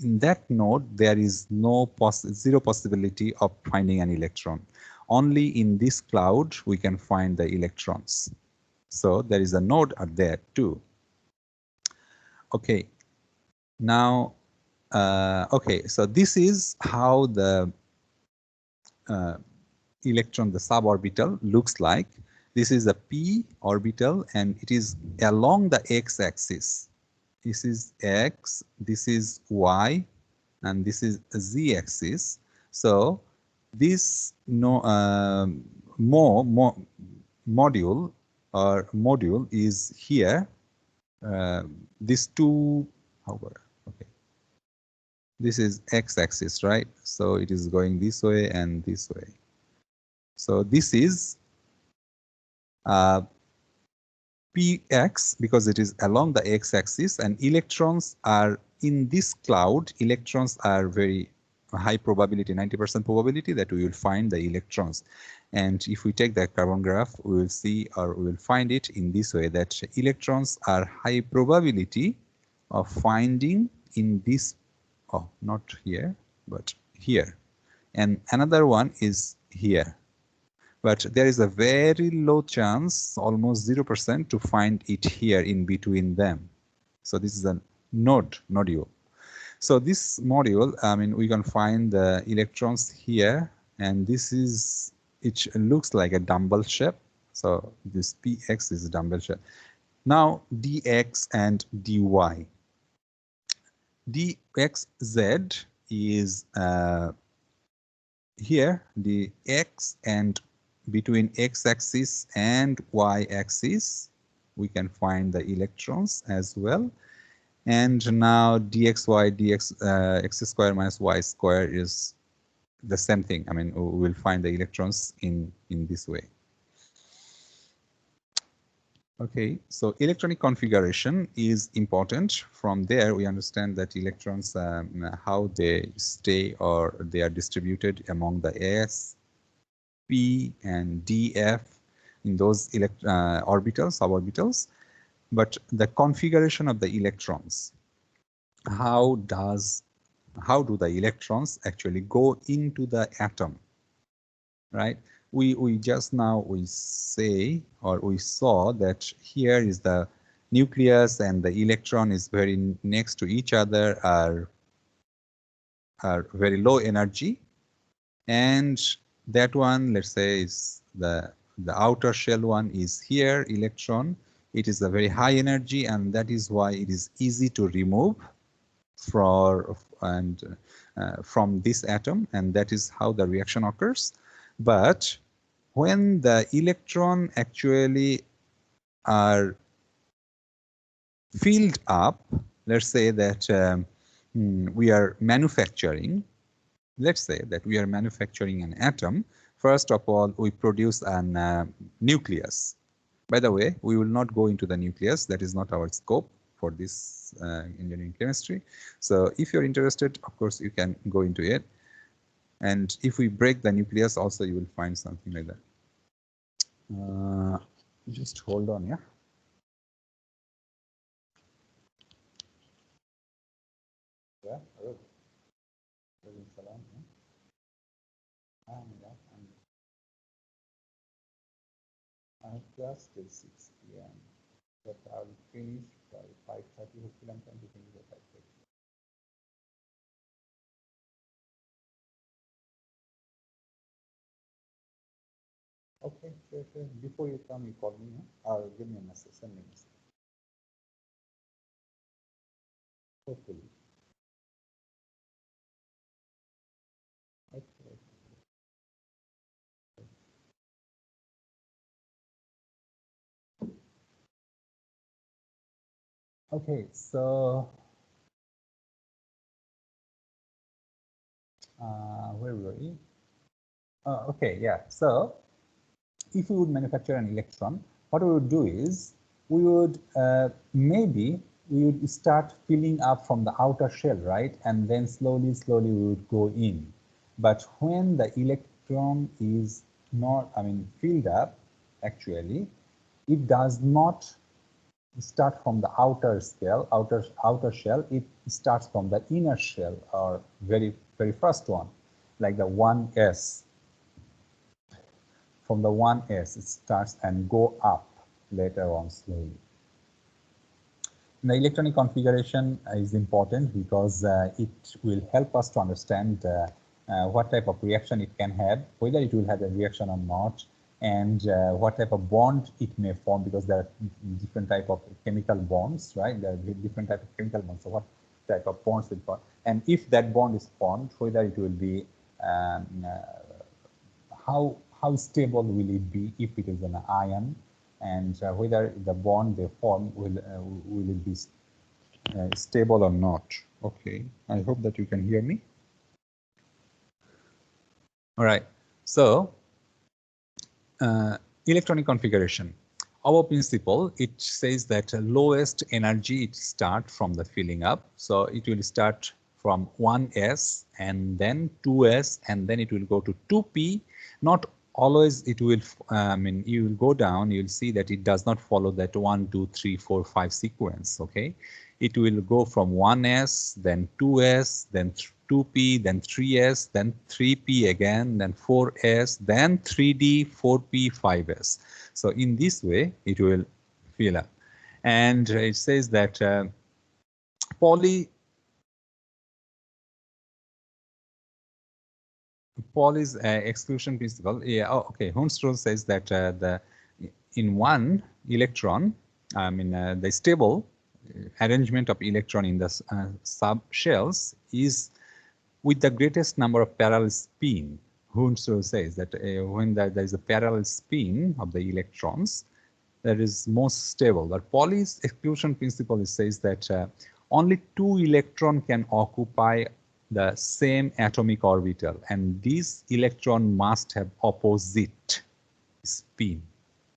In that node, there is zero possibility of finding an electron. Only in this cloud, we can find the electrons. So there is a node there too. Okay, now, okay, so this is how the electron, the suborbital, looks like. This is a p orbital, and it is along the x-axis. This is x, this is y, and this is z-axis. So this module is here. These two, okay, this is x-axis, right? So it is going this way and this way. So this is px, because it is along the x-axis, and electrons are in this cloud. Electrons are very high probability, 90% probability that we will find the electrons. And if we take the carbon graph, we will see, or we will find it in this way, that electrons are high probability of finding in this, oh, not here, but here. And another one is here. But there is a very low chance, almost 0%, to find it here in between them. So this is a nodule. So this module, I mean, we can find the electrons here, and this is, it looks like a dumbbell shape. So this px is a dumbbell shape. Now dx and dy. dxz is here, the x, and between x-axis and y-axis, we can find the electrons as well. And now dxy, x square minus y square is the same thing. I mean, we will find the electrons in this way. Okay, so electronic configuration is important. From there, we understand that electrons, how they stay or they are distributed among the s, p, and df in those orbitals, suborbitals. But the configuration of the electrons, how do the electrons actually go into the atom, right? We just now say, or we saw that here is the nucleus and the electron is very next to each other, are very low energy, and that one, let's say, is the outer shell one is here, electron. It is a very high energy, and that is why it is easy to remove from this atom, and that is how the reaction occurs. But when the electron actually are filled up, let's say that we are manufacturing, let's say that we are manufacturing an atom. First of all, we produce an nucleus. By the way, we will not go into the nucleus. That is not our scope for this engineering chemistry. So if you're interested, of course, you can go into it. And if we break the nucleus also, you will find something like that. Just hold on, yeah. Yeah, hello. I have class till 6 p.m. But I'll finish by 5:30. Hopefully, I'm trying to finish by 5:30. Okay, sure. Before you come, you call me, or give me a message, send me a message. hopefully. Okay, so where were we? Okay, yeah. So if we would manufacture an electron, what we would do is we would maybe we would start filling up from the outer shell, right? And then slowly we would go in. But when the electron is not, filled up, actually, it does not start from the outer shell. It starts from the inner shell, or very first one, like the 1s. From the 1s, it starts and go up later on slowly. The electronic configuration is important because it will help us to understand what type of reaction it can have, whether it will have a reaction or not, and what type of bond it may form, because there are different type of chemical bonds, right? There are different type of chemical bonds. So what type of bonds will form, and if that bond is formed, whether it will be how stable will it be if it is an ion, and whether the bond they form will it be stable or not. Okay, I hope that you can hear me. All right, so electronic configuration. Our principle, it says that lowest energy it start from the filling up. So it will start from 1s and then 2s and then it will go to 2p. Not always it will, you will go down, you'll see that it does not follow that 1, 2, 3, 4, 5 sequence, okay? It will go from 1s, then 2s, then 2p, then 3s, then 3p again, then 4s, then 3d, 4p, 5s. So in this way, it will fill up. And it says that Pauli's exclusion principle. Yeah. Oh, okay. Hornstrom says that in one electron, the stable arrangement of electron in the subshells is with the greatest number of parallel spin. Hornstrom says that when there is a parallel spin of the electrons, that is most stable. But Pauli's exclusion principle says that only 2 electrons can occupy the same atomic orbital, and this electron must have opposite spin.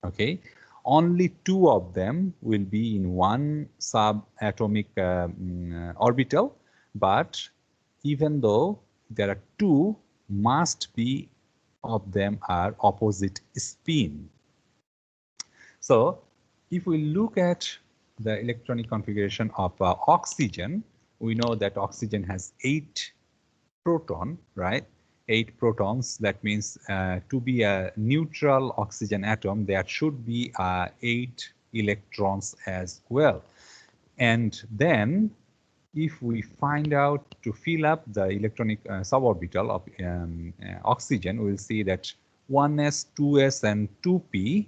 Okay, only 2 of them will be in one subatomic orbital, but even though there are 2, must be of them are opposite spin. So if we look at the electronic configuration of oxygen, we know that oxygen has 8 protons, right? 8 protons. That means to be a neutral oxygen atom, there should be 8 electrons as well. And then if we find out to fill up the electronic suborbital of oxygen, we'll see that 1s, 2s, and 2p,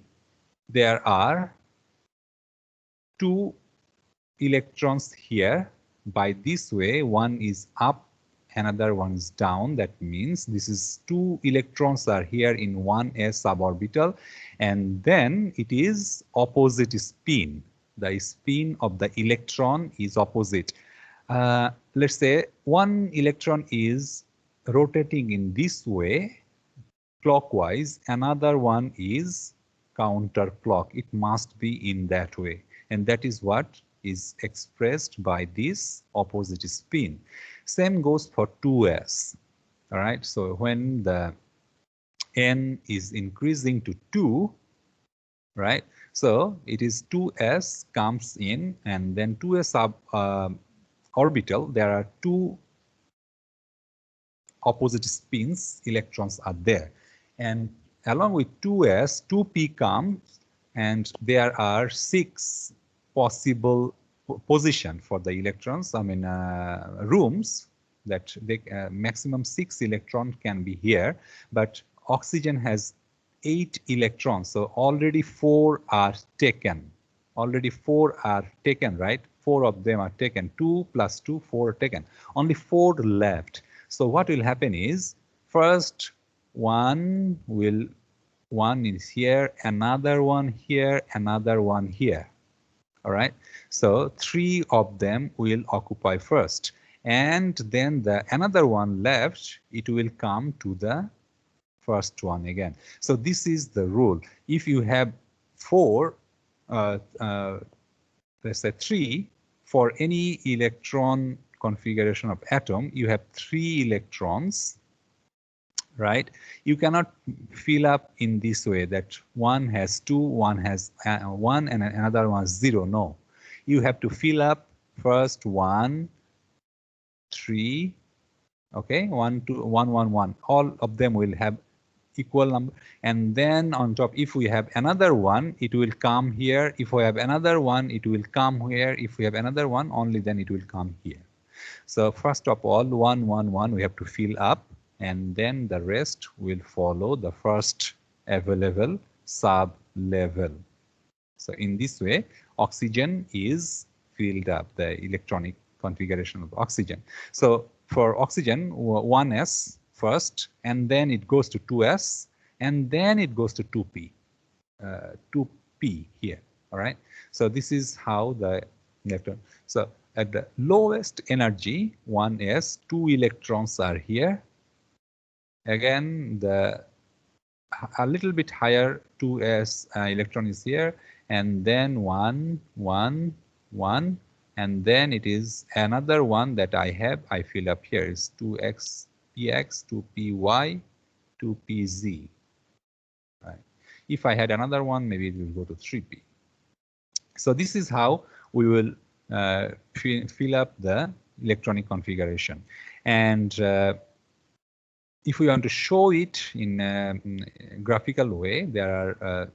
there are 2 electrons here. By this way, one is up, another one is down. That means this is 2 electrons are here in 1s suborbital, and then it is opposite spin. The spin of the electron is opposite. Let's say one electron is rotating in this way, clockwise, another one is counterclock. It must be in that way, and that is what is expressed by this opposite spin. Same goes for 2s. All right, so when the n is increasing to 2, right, so it is 2s comes in, and then 2s orbital, there are 2 opposite spins, electrons are there, and along with 2s, 2p comes, and there are 6 possible position for the electrons. Rooms that they, maximum 6 electrons can be here, but oxygen has 8 electrons, so already 4 are taken. Already 4 are taken, right? 4 of them are taken. 2 plus 2, 4 are taken. Only 4 left. So what will happen is, first one is here, another one here, another one here. All right. So 3 of them will occupy first, and then another one left, it will come to the first one again. So this is the rule. If you have 4, let's say 3, for any electron configuration of atom, you have 3 electrons, right? You cannot fill up in this way that one has 2, one has 1, and another one has 0. No, you have to fill up first 1, 3, okay, 1, 2, 1, 1, 1. All of them will have equal number, and then on top, if we have another one, it will come here. If we have another one, it will come here. If we have another one, only then it will come here. So first of all, 1, 1, 1 we have to fill up, and then the rest will follow the first available sub level. So in this way, oxygen is filled up, the electronic configuration of oxygen. So for oxygen, 1s first, and then it goes to 2s, and then it goes to 2p, 2p here. All right. So this is how the electron. So at the lowest energy, 1s, 2 electrons are here. Again, a little bit higher 2s electron is here, and then 1, 1, 1, and then it is another one that I have. I fill up here is 2x px, 2py, 2pz. Right. If I had another one, maybe it will go to 3p. So this is how we will fill up the electronic configuration. And if we want to show it in a graphical way, there are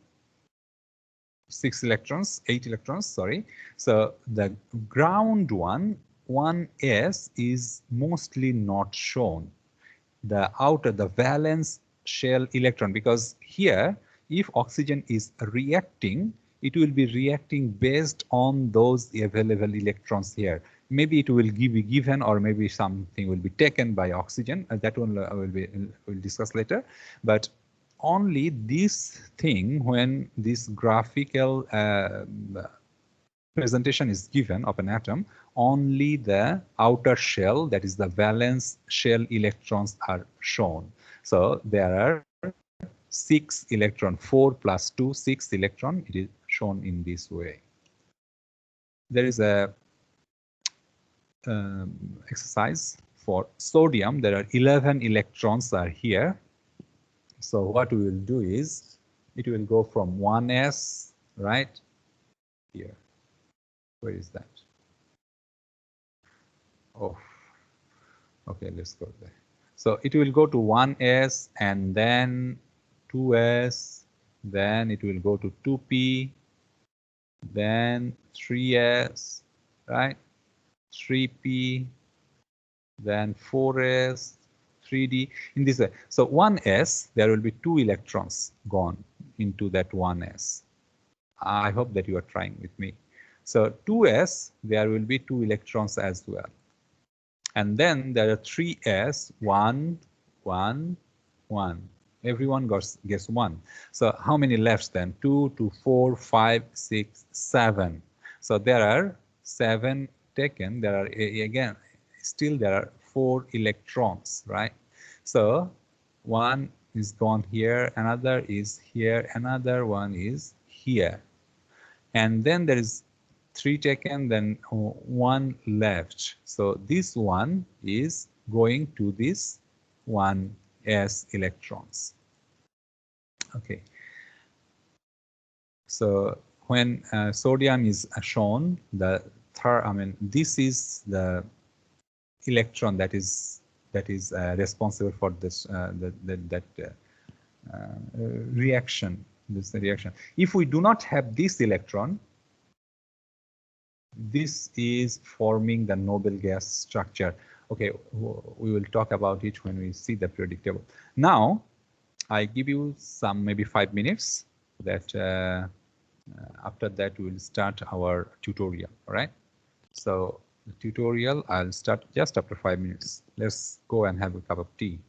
8 electrons, sorry. So the ground one, 1s, is mostly not shown. The outer, the valence shell electron, because here, if oxygen is reacting, it will be reacting based on those available electrons here. Maybe it will be given, or maybe something will be taken by oxygen. That one we'll discuss later. But only this thing, when this graphical presentation is given of an atom, only the outer shell, that is the valence shell electrons, are shown. So there are 6 electron, 4 plus 2, 6 electron. It is shown in this way. There is a exercise for sodium. There are 11 electrons are here. So what we will do is, it will go from 1s, right here. Where is that? Oh, okay, let's go there. So it will go to 1s, and then 2s, then it will go to 2p, then 3s, right? 3p, then 4s, 3d, in this way. So 1s, there will be 2 electrons gone into that 1s. I hope that you are trying with me. So 2s, there will be 2 electrons as well. And then there are 3s, 1, 1, 1. Everyone gets 1. So how many left then? 2, 2, 4, 5, 6, 7. So there are 7 taken. There are, again, still there are 4 electrons, right? So one is gone here, another is here, another one is here. And then there is 3 taken, then 1 left. So this one is going to this 1s electrons. Okay. So when sodium is shown, the third, this is the electron that is responsible for this reaction. This reaction. If we do not have this electron, this is forming the noble gas structure. Okay, we will talk about it when we see the periodic table. Now, I give you some maybe 5 minutes. That after that we will start our tutorial. All right. So the tutorial, I'll start just after 5 minutes. Let's go and have a cup of tea.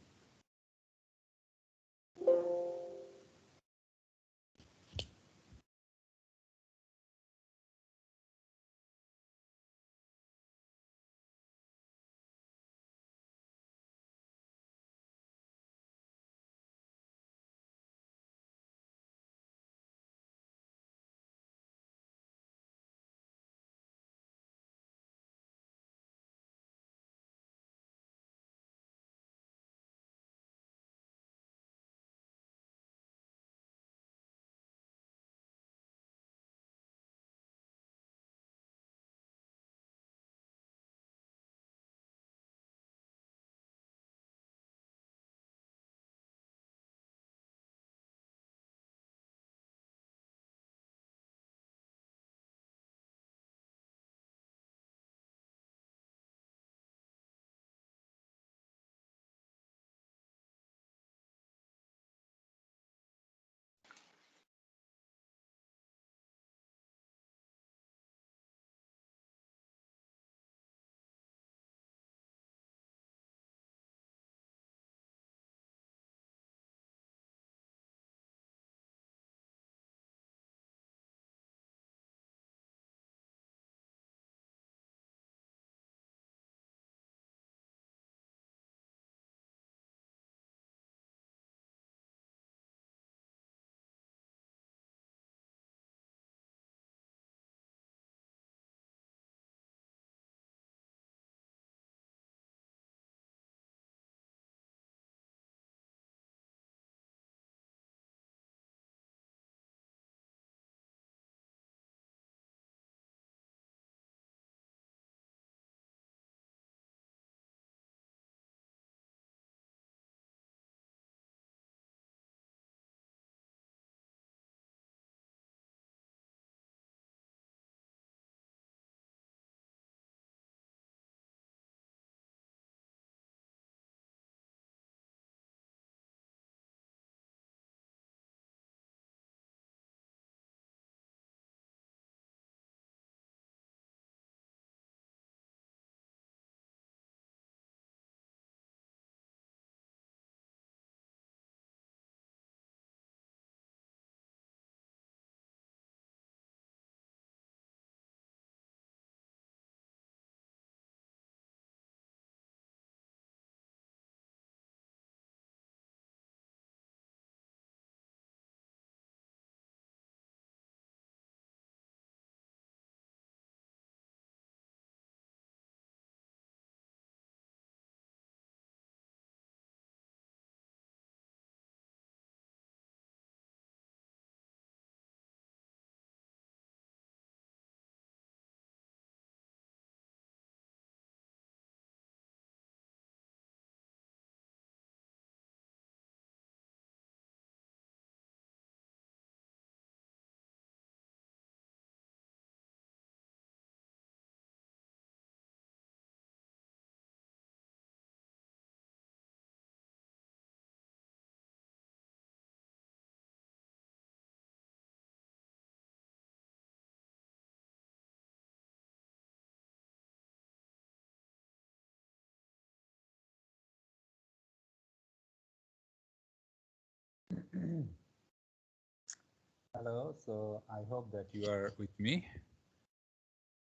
Hello, so I hope that you are with me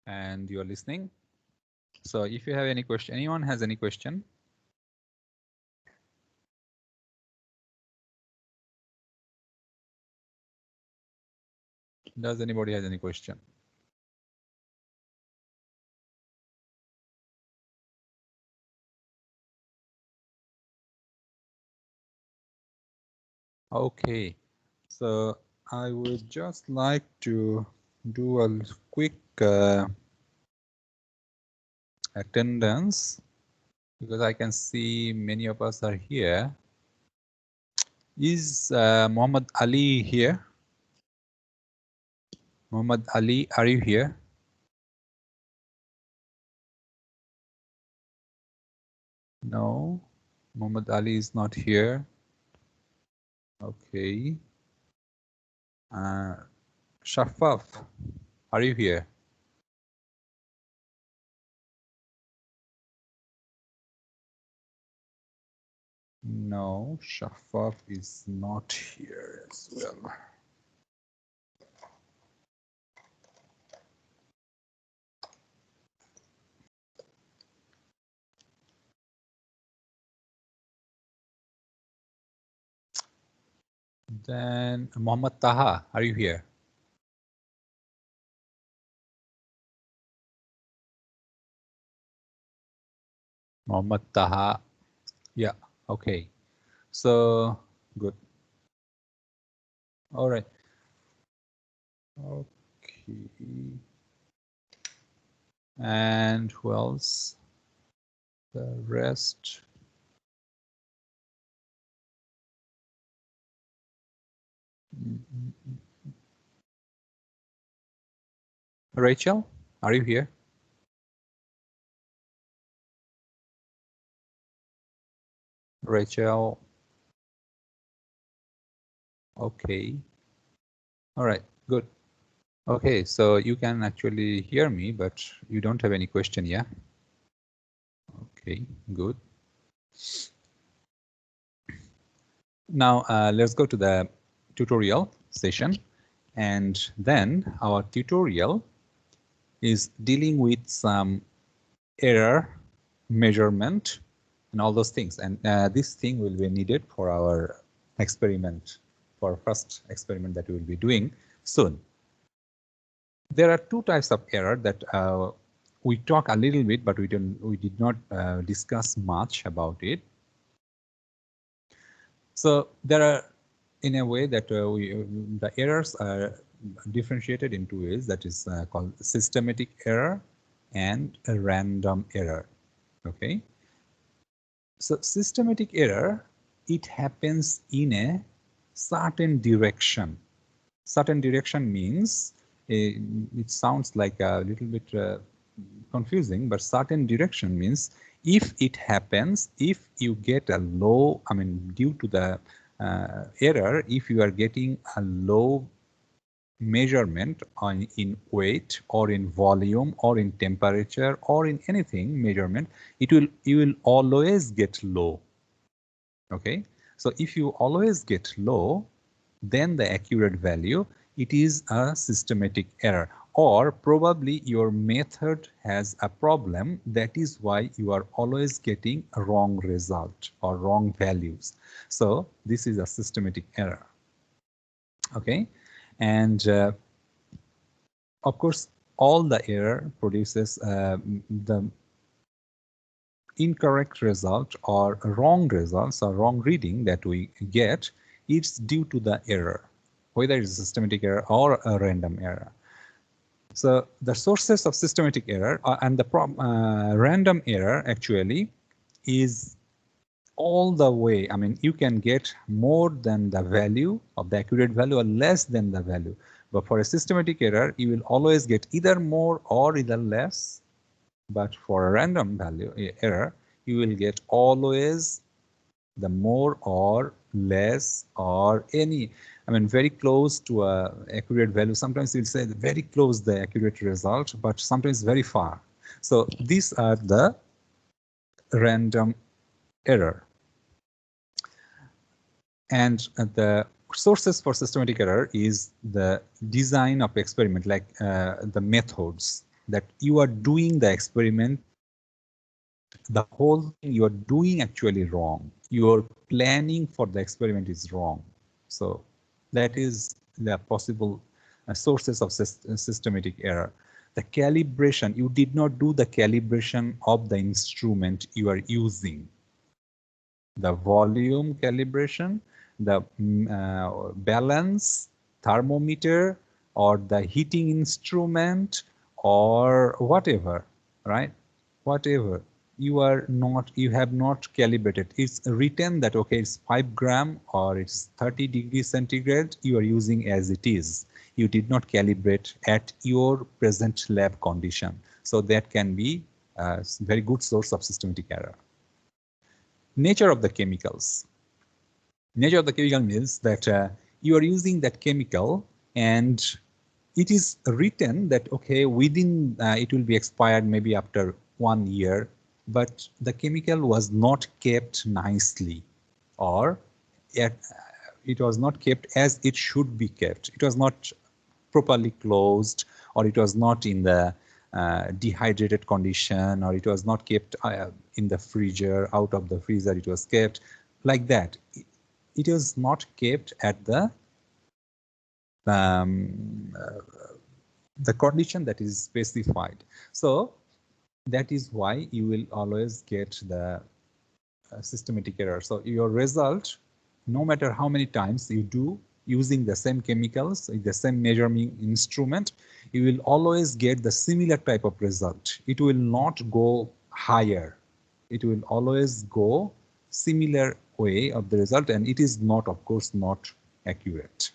and you are listening. So if you have any question, anyone has any question? Does anybody has any question? Okay, so I would just like to do a quick attendance because I can see many of us are here. Is Muhammad Ali here? Muhammad Ali, are you here? No, Muhammad Ali is not here. Okay. Shafaf, are you here? No, Shafaf is not here as well. Then Muhammad Taha, are you here? Muhammad Taha, yeah, okay. So, good. All right. Okay. And who else? The rest. Rachel, are you here? Rachel. Okay. All right, good. Okay, so you can actually hear me, but you don't have any question, yeah? Okay, good. Now let's go to the tutorial session. And then our tutorial is dealing with some error measurement and all those things. And this thing will be needed for our experiment, for first experiment that we will be doing soon. There are two types of error that we talk a little bit, but we did not discuss much about it. So there are, in a way that the errors are differentiated in two ways, that is called systematic error and a random error. Okay. So systematic error, it happens in a certain direction. Certain direction means it sounds like a little bit confusing, but certain direction means if it happens, if you get a low, I mean, due to the error, if you are getting a low measurement in weight or in volume or in temperature or in anything measurement, you will always get low. Okay, so if you always get low, then the accurate value, it is a systematic error, or probably your method has a problem. That is why you are always getting a wrong result or wrong values. So this is a systematic error. Okay, and of course, all the error produces the incorrect result or wrong results or wrong reading that we get. It's due to the error, whether it's a systematic error or a random error. So the sources of systematic error and the random error actually is all the way. I mean, you can get more than the value of the accurate value or less than the value. But for a systematic error, you will always get either more or either less. But for a random value error, you will get always the more or less or any, I mean, very close to a accurate value. Sometimes you'll say very close the accurate result, but sometimes very far. So these are the random error. And the sources for systematic error is the design of experiment, like the methods that you are doing the experiment. The whole thing you are doing actually wrong. Your planning for the experiment is wrong. So that is the possible sources of systematic error. The calibration, you did not do the calibration of the instrument you are using. The volume calibration, the balance, thermometer, or the heating instrument, or whatever, right? Whatever. You have not calibrated. It's written that, okay, it's 5 gram or it's 30 degrees centigrade. You are using as it is. You did not calibrate at your present lab condition. So that can be a very good source of systematic error. Nature of the chemicals. Nature of the chemical means that you are using that chemical and it is written that, okay, within it will be expired maybe after 1 year, but the chemical was not kept nicely. or it was not kept as it should be kept. It was not properly closed, or it was not in the dehydrated condition, or it was not kept in the freezer, out of the freezer it was kept, like that. It was not kept at the condition that is specified. So that is why you will always get the systematic error. So your result, no matter how many times you do using the same chemicals, the same measurement instrument, you will always get the similar type of result. It will not go higher. It will always go similar way of the result, and it is not, of course, not accurate.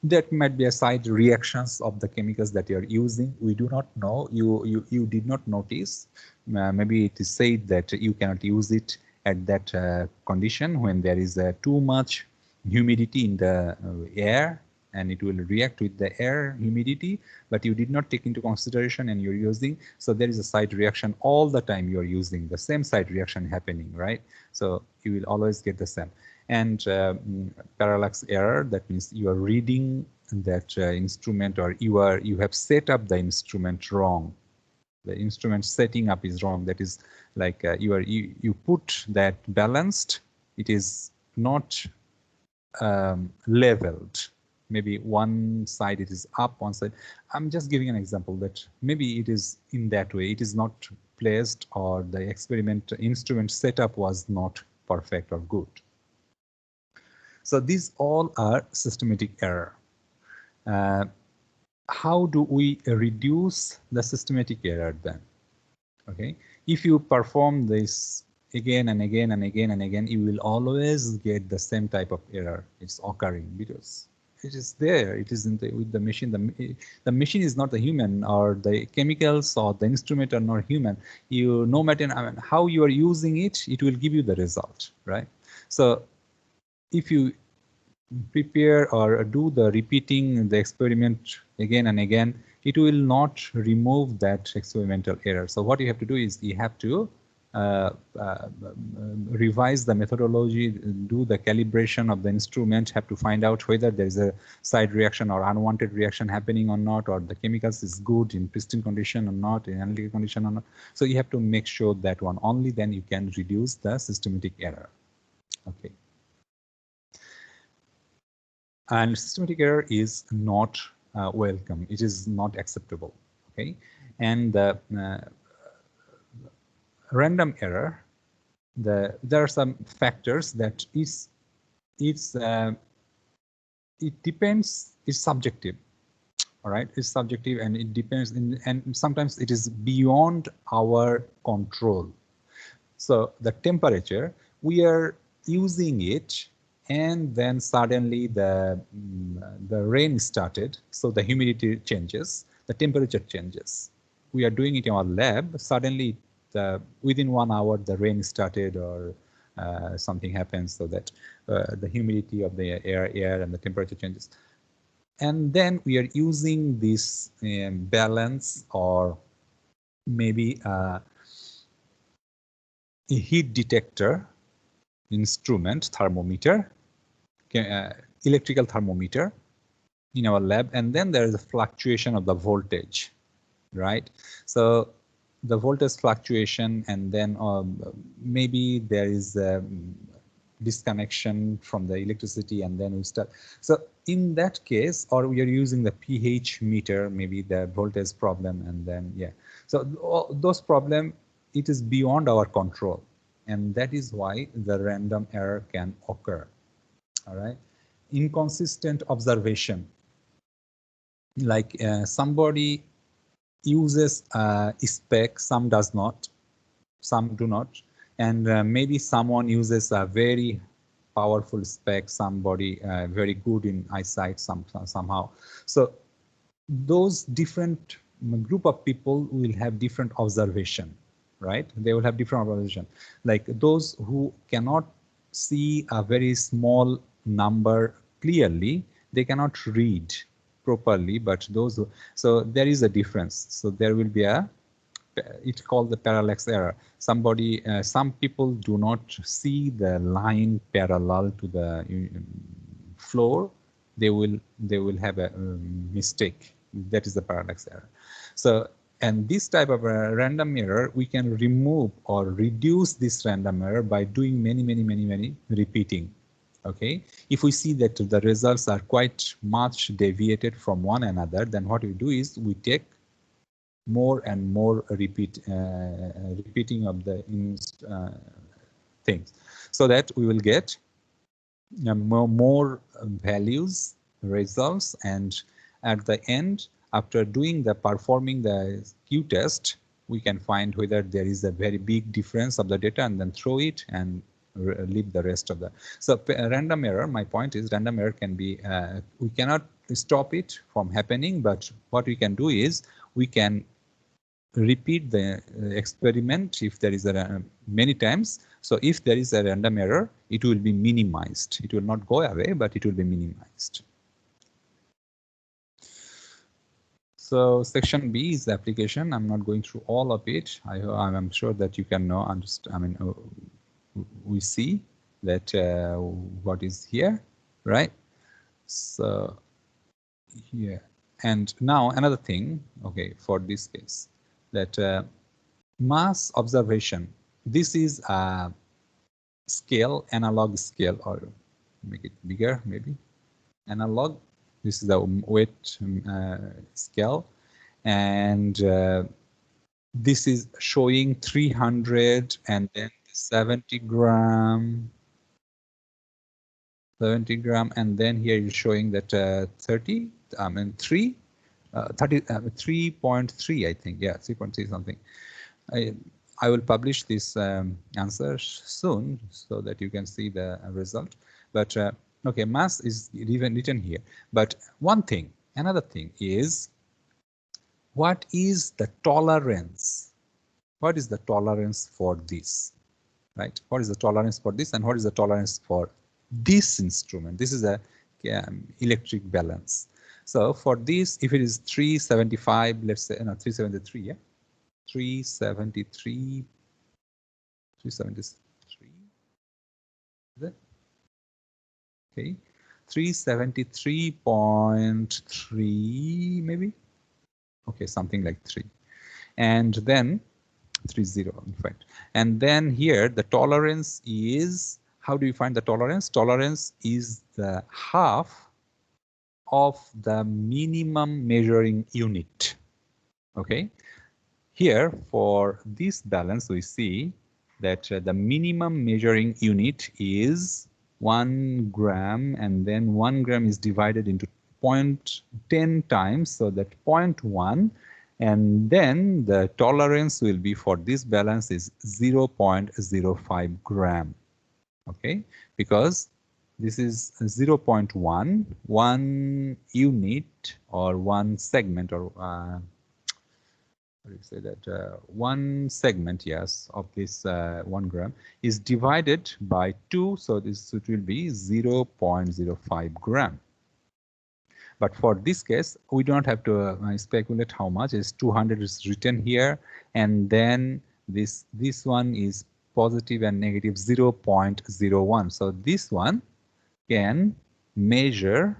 That might be a side reactions of the chemicals that you are using. We do not know. You did not notice. Maybe it is said that you cannot use it at that condition when there is too much humidity in the air, and it will react with the air humidity, but you did not take into consideration and you're using. So there is a side reaction all the time. You're using the same side reaction happening, right? So you will always get the same. And parallax error, that means you are reading that instrument, or you have set up the instrument wrong. The instrument setting up is wrong. That is like you put that balanced. It is not leveled. Maybe one side it is up, one side. I'm just giving an example that maybe it is in that way. It is not placed, or the instrument setup was not perfect or good. So these all are systematic error. How do we reduce the systematic error then? Okay, if you perform this again and again and again and again, you will always get the same type of error. It's occurring because it is there. It isn't with the machine. The machine is not the human, or the chemicals or the instrument are not human. You, no matter how you are using it, it will give you the result, right? So if you prepare or do the repeating the experiment again and again, it will not remove that experimental error. So what you have to do is you have to revise the methodology, do the calibration of the instrument, have to find out whether there is a side reaction or unwanted reaction happening or not, or the chemicals is good in pristine condition or not, in analytical condition or not. So you have to make sure that one. Only then you can reduce the systematic error. Okay. And systematic error is not welcome. It is not acceptable. Okay, and the random error, there are some factors that it depends. It's subjective. All right, it's subjective, and it depends. And sometimes it is beyond our control. So the temperature, we are using it, and then suddenly the rain started, so the humidity changes, the temperature changes. We are doing it in our lab, suddenly within 1 hour the rain started, or something happens, so that the humidity of the air and the temperature changes. And then we are using this balance, or maybe a heat detector instrument, thermometer, electrical thermometer in our lab, and then there is a fluctuation of the voltage, right? So the voltage fluctuation, and then maybe there is a disconnection from the electricity, and then we start. So in that case, or we are using the pH meter, maybe the voltage problem, and then so those problem, it is beyond our control, and that is why the random error can occur. All right, inconsistent observation, like somebody uses a spec, some does not, some do not, and maybe someone uses a very powerful spec, somebody very good in eyesight somehow. So those different group of people will have different observation, right? They will have different observation. Like those who cannot see a very small number clearly, they cannot read properly, but those who, so there is a difference. So there will be a it's called the parallax error. Somebody, some people do not see the line parallel to the floor. They will have a mistake. That is the parallax error. So, and this type of a random error, we can remove or reduce this random error by doing many repeating. Okay, if we see that the results are quite much deviated from one another, then what we do is we take more and more repeating of the things, so that we will get more values, results, and at the end, after doing the performing the Q test, we can find whether there is a very big difference of the data and then throw it and leave the rest of the. So random error, my point is random error can be, we cannot stop it from happening, but what we can do is we can repeat the experiment if there is a many times. So if there is a random error, it will be minimized. It will not go away, but it will be minimized. So section B is the application. I'm not going through all of it. I'm sure that you can know, understand. I mean, we see that what is here, right? So here, and now another thing, okay, for this case, that mass observation. This is a scale, analog scale, or make it bigger, maybe analog. This is the weight scale, and this is showing 300 and then 70 gram, and then here you're showing that 30, I mean 3, 3.3, I think, yeah, 3.3 something. I will publish this answer soon so that you can see the result. But okay, mass is even written here. But one thing, another thing is, what is the tolerance? What is the tolerance for this? Right? What is the tolerance for this, and what is the tolerance for this instrument? This is a electric balance. So for this, if it is 375, let's say, no, 373, yeah, 373, is it? Okay, 373.3 maybe. Okay, something like 3, and then 30 in fact, and then here the tolerance is, how do you find the tolerance? Tolerance is the half of the minimum measuring unit. Okay, here for this balance we see that the minimum measuring unit is 1 gram, and then 1 gram is divided into 0.10 times, so that 0.1, and then the tolerance will be for this balance is 0.05 gram. Okay, because this is 0.1, 1 unit or 1 segment, or how do you say that, 1 segment, yes, of this 1 gram is divided by 2, so this it will be 0.05 gram. But for this case, we don't have to speculate how much. Is 200 is written here, and then this one is positive and negative 0.01. So this one can measure,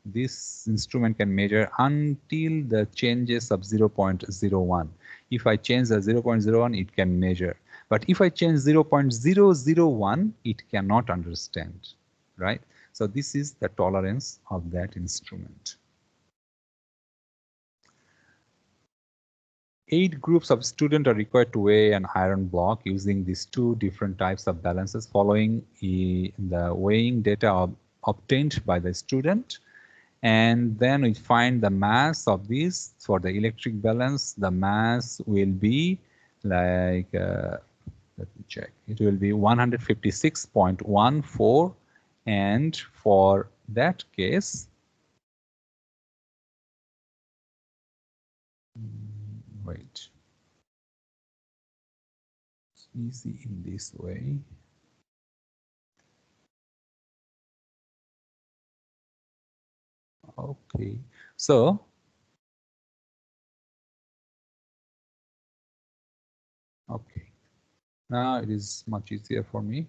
this instrument can measure until the changes of 0.01. If I change the 0.01, it can measure. But if I change 0.001, it cannot understand, right? So this is the tolerance of that instrument. 8 groups of students are required to weigh an iron block using these 2 different types of balances following the weighing data obtained by the student. And then we find the mass of this. For the electric balance, the mass will be like, let me check, it will be 156.14, and for that case, wait, it's easy in this way. Okay, so Now it is much easier for me.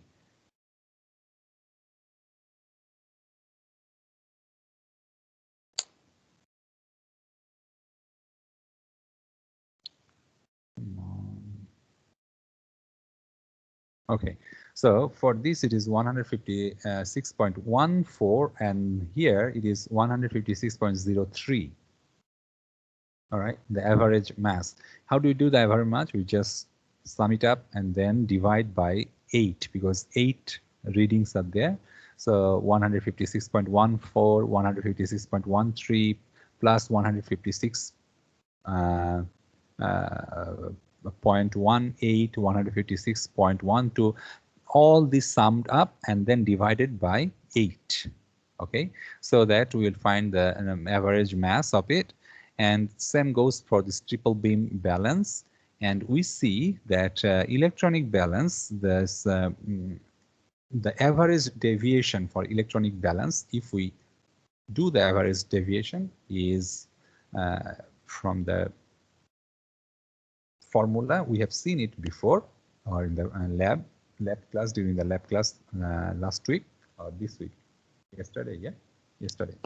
Okay, so for this it is 156.14 and here it is 156.03. All right, the average mass. How do we do the average mass? We just sum it up and then divide by 8 because 8 readings are there. So 156.14, 156.13 plus 156 0.18, 156.12, all this summed up and then divided by 8. Okay, so that we will find the average mass of it. And same goes for this triple beam balance. And we see that electronic balance, this, the average deviation for electronic balance, if we do the average deviation, is from the formula. We have seen it before or in the lab class, during the lab class last week or this week, yesterday, yeah, yesterday.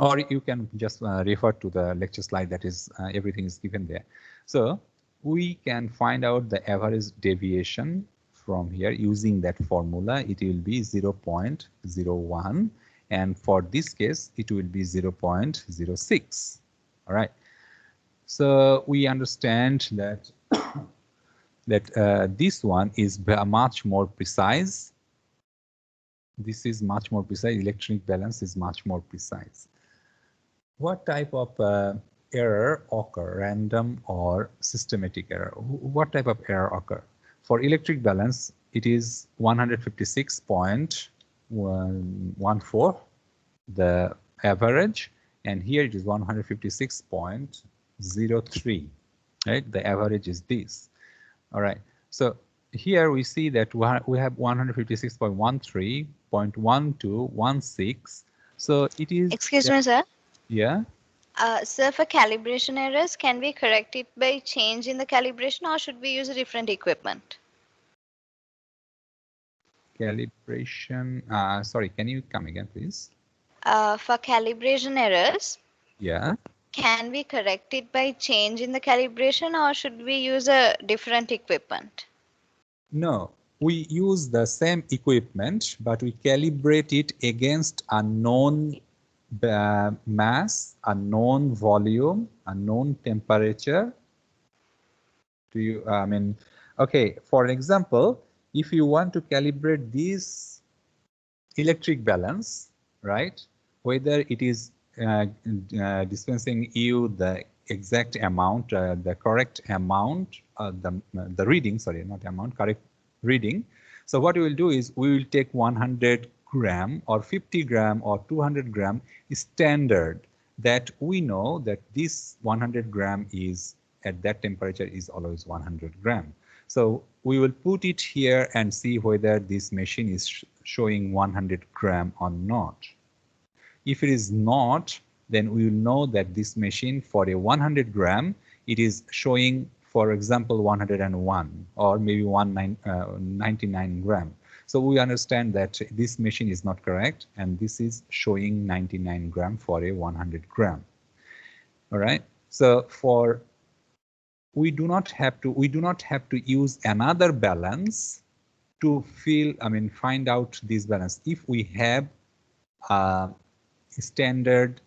Or you can just refer to the lecture slide, that is everything is given there. So we can find out the average deviation from here using that formula. It will be 0.01 and for this case it will be 0.06. All right, so we understand that that this one is much more precise. This is much more precise. Electronic balance is much more precise. What type of error occur, random or systematic error? What type of error occur? For electric balance, it is 156.14, the average, and here it is 156.03, right? The average is this. All right, so here we see that we have 156.13, 0.1216. So it is. Excuse me, sir. Yeah. Sir, for calibration errors, can we correct it by change in the calibration or should we use a different equipment? Calibration. Sorry, can you come again, please? For calibration errors, Yeah. can we correct it by change in the calibration or should we use a different equipment? No, we use the same equipment, but we calibrate it against a known mass, a known volume, a known temperature. Do you, I mean, okay, for example, if you want to calibrate this electric balance, right, whether it is dispensing you the exact amount, the correct amount, the reading, sorry, not amount, correct reading. So what we will do is we will take 100 gram or 50 gram or 200 gram standard that we know that this 100 gram is at that temperature is always 100 gram. So we will put it here and see whether this machine is showing 100 gram or not. If it is not, then we will know that this machine for a 100 gram, it is showing, for example, 101 or maybe 99 gram. So we understand that this machine is not correct and this is showing 99 gram for a 100 gram. All right. So for we do not have to use another balance to find out this balance. If we have standard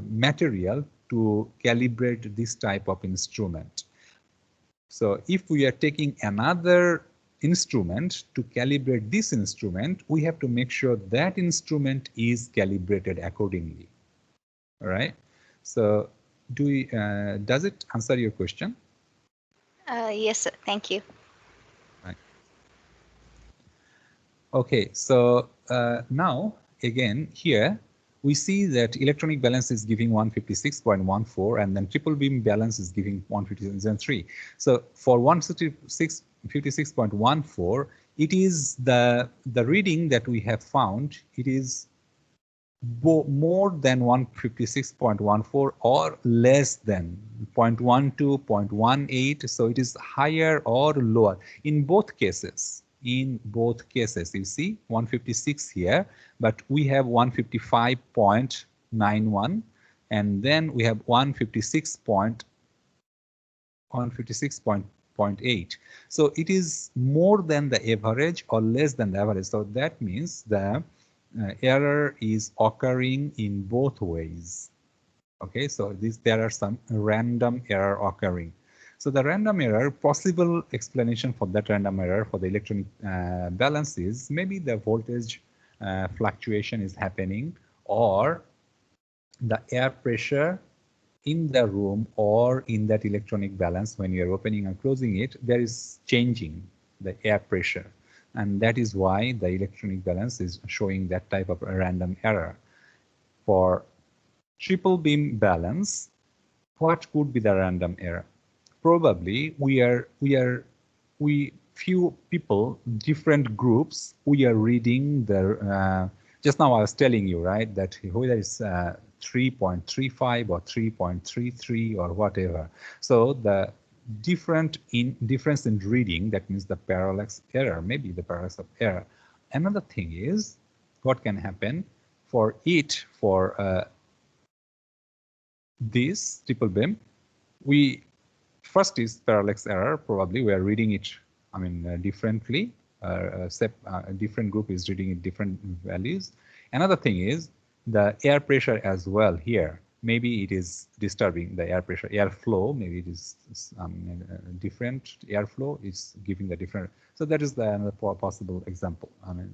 material to calibrate this type of instrument. So if we are taking another instrument to calibrate this instrument, we have to make sure that instrument is calibrated accordingly. All right. So does it answer your question? Yes, sir. Thank you. Right. Okay, so now again here we see that electronic balance is giving 156.14 and then triple beam balance is giving 156.3. So for 156.14, it is the reading that we have found. It is more than 156.14 or less than 0.12, 0.18. So it is higher or lower in both cases. In both cases, you see 156 here, but we have 155.91, and then we have 156.8. So it is more than the average or less than the average. So that means the error is occurring in both ways. Okay, so there are some random error occurring. So the random error, possible explanation for that random error for the electronic balance is maybe the voltage fluctuation is happening, or the air pressure in the room or in that electronic balance when you are opening and closing it, there is changing the air pressure. And that is why the electronic balance is showing that type of a random error. For triple beam balance, what could be the random error? Probably we few people, different groups, we are reading the, just now I was telling you, right, that whether it's 3.35 or 3.33 or whatever. So the difference in reading, that means the parallax error, maybe the parallax of error. Another thing is what can happen for it, for this triple beam, we first is parallax error. Probably we are reading it, I mean, differently. Different group is reading it different values. Another thing is the air pressure as well here. Maybe it is disturbing the air pressure, airflow. Maybe it is different airflow is giving the different. So that is the another possible example. I mean,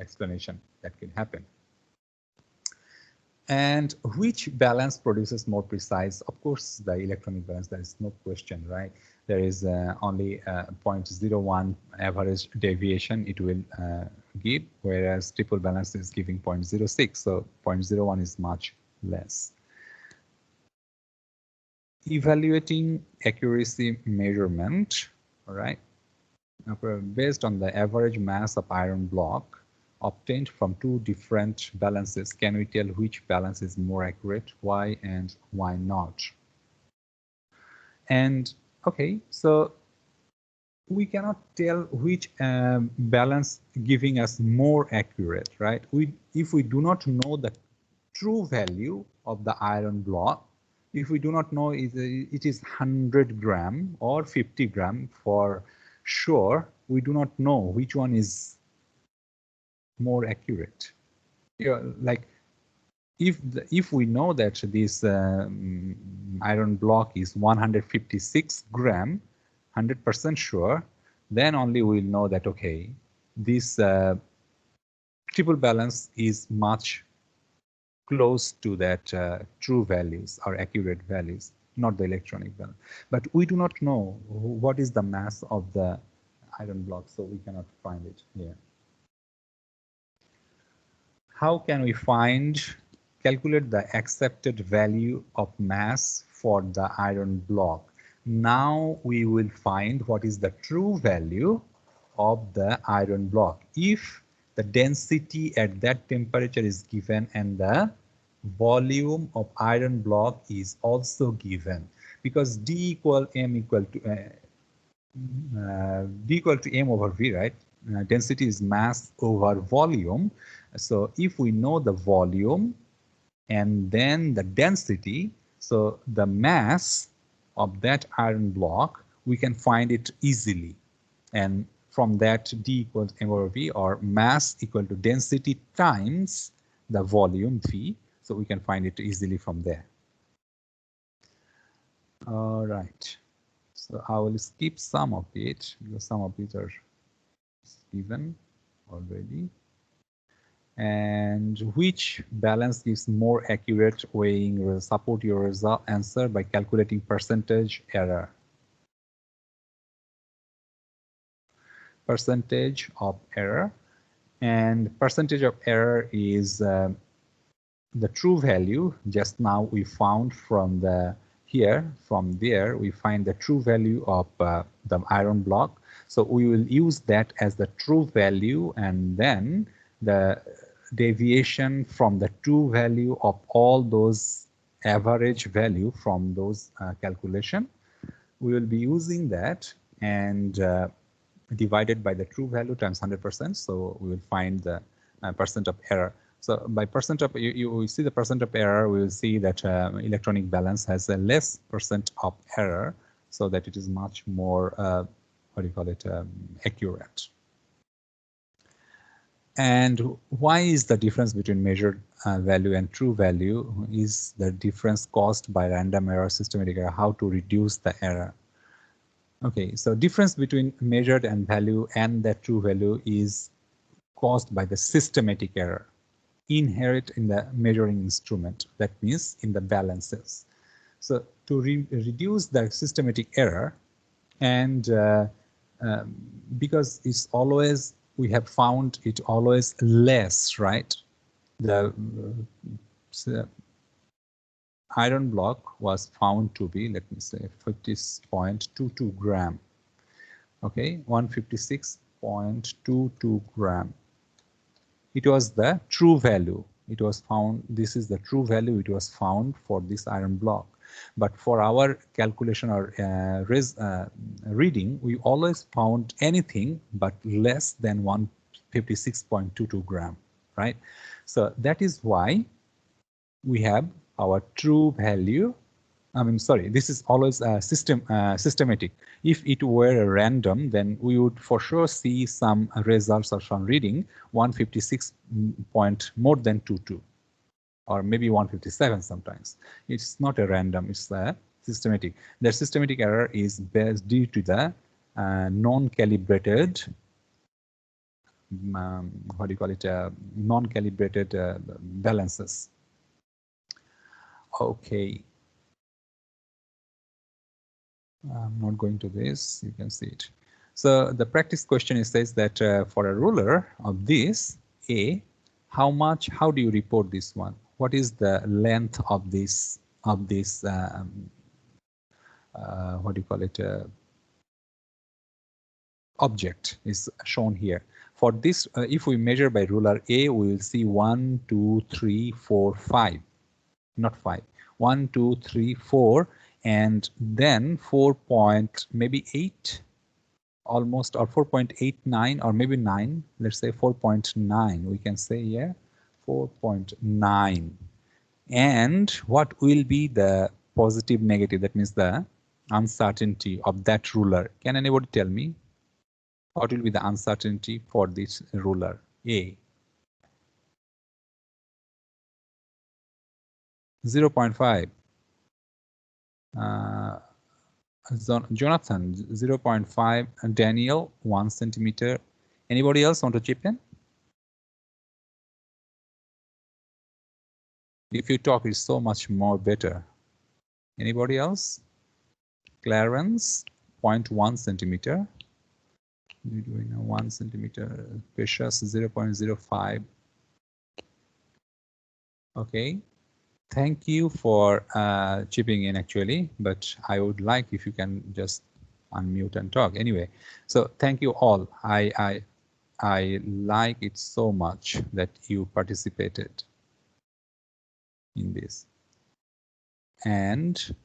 explanation that can happen. And which balance produces more precise? Of course, the electronic balance, there is no question, right? There is only 0.01 average deviation it will give, whereas triple balance is giving 0.06. So 0.01 is much less. Evaluating accuracy measurement, all right? Based on the average mass of iron block obtained from two different balances, can we tell which balance is more accurate? Why and why not? And okay, so we cannot tell which balance giving us more accurate, right? If we do not know the true value of the iron block, if we do not know it is 100 gram or 50 gram for sure, we do not know which one is more accurate. You know, like if we know that this iron block is 156 gram, 100% sure, then only we'll know that okay, this triple balance is much close to that true values or accurate values, not the electronic balance. But we do not know what is the mass of the iron block, so we cannot find it here. How can we calculate the accepted value of mass for the iron block? Now we will find what is the true value of the iron block if the density at that temperature is given and the volume of iron block is also given, because D equal M over V, right? Density is mass over volume. So if we know the volume and then the density, so the mass of that iron block, we can find it easily. And from that, D equals M over V, or mass equal to density times the volume V. So we can find it easily from there. All right. So I will skip some of it because some of it are given already. And which balance gives more accurate weighing will support your result answer by calculating percentage error. Percentage of error, and percentage of error is the true value. Just now we found from the from there we find the true value of the iron block. So we will use that as the true value, and then the deviation from the true value of all those average value from those calculation. We will be using that and divided by the true value times 100%. So we will find the percent of error. So by percent of, you will see the percent of error, we will see that electronic balance has a less percent of error, so that it is much more, what do you call it, accurate. And why is the difference between measured value and true value? Is the difference caused by random error, systematic error? How to reduce the error? Okay, so difference between measured and value and the true value is caused by the systematic error inherent in the measuring instrument. That means in the balances. So to reduce the systematic error, and because it's always, we have found it always less, right? The iron block was found to be, let me say, 50.22 gram. Okay, 156.22 gram. It was the true value. It was found, this is the true value it was found for this iron block. But for our calculation or reading, we always found anything but less than 156.22 gram, right? So that is why we have our true value. I mean, sorry, this is always systematic. If it were a random, then we would for sure see some results or some reading 156 point more than 22, or maybe 157 sometimes. It's not a random, it's a systematic. The systematic error is based due to the non-calibrated, what do you call it, non-calibrated balances. Okay. I'm not going to this, you can see it. So the practice question is says that for a ruler of this A, how do you report this one? What is the length of this what do you call it, object is shown here. For this, if we measure by ruler A, we will see 1, 2, 3, 4, 5, not 5, 1, 2, 3, 4, and then 4 point maybe 8 almost, or 4.89, or maybe 9, let's say 4.9, we can say, yeah, 4.9. And what will be the positive, negative, that means the uncertainty of that ruler? Can anybody tell me what will be the uncertainty for this ruler A? 0.5. Jonathan, 0.5. Daniel, 1 centimeter. Anybody else want to chip in? If you talk, it's so much more better. Anybody else? Clarence, 0.1 centimeter. We're doing a 1 centimeter. Precious, 0.05. Okay. Thank you for chipping in actually, but I would like if you can just unmute and talk. Anyway, so thank you all. I like it so much that you participated in this. And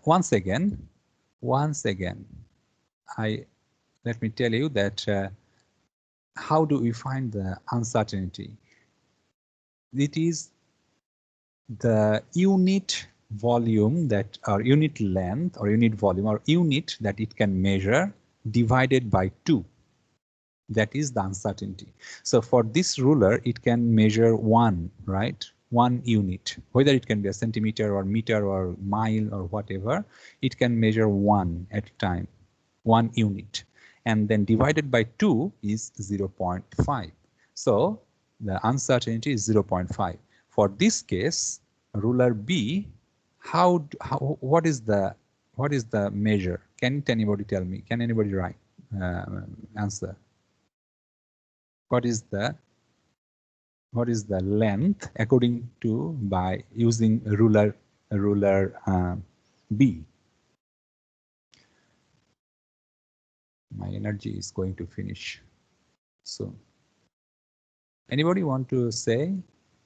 once again, let me tell you that how do we find the uncertainty? It is the unit volume that, or unit length, or unit volume, or unit that it can measure divided by 2. That is the uncertainty. So for this ruler, it can measure 1, right? 1 unit, whether it can be a centimeter or meter or mile or whatever, it can measure 1 at a time, 1 unit. And then divided by 2 is 0.5. So the uncertainty is 0.5. For this case, ruler B, what is the measure? Can anybody tell me? Can anybody write answer? What is the length according to, by using ruler B? My energy is going to finish soon. Anybody want to say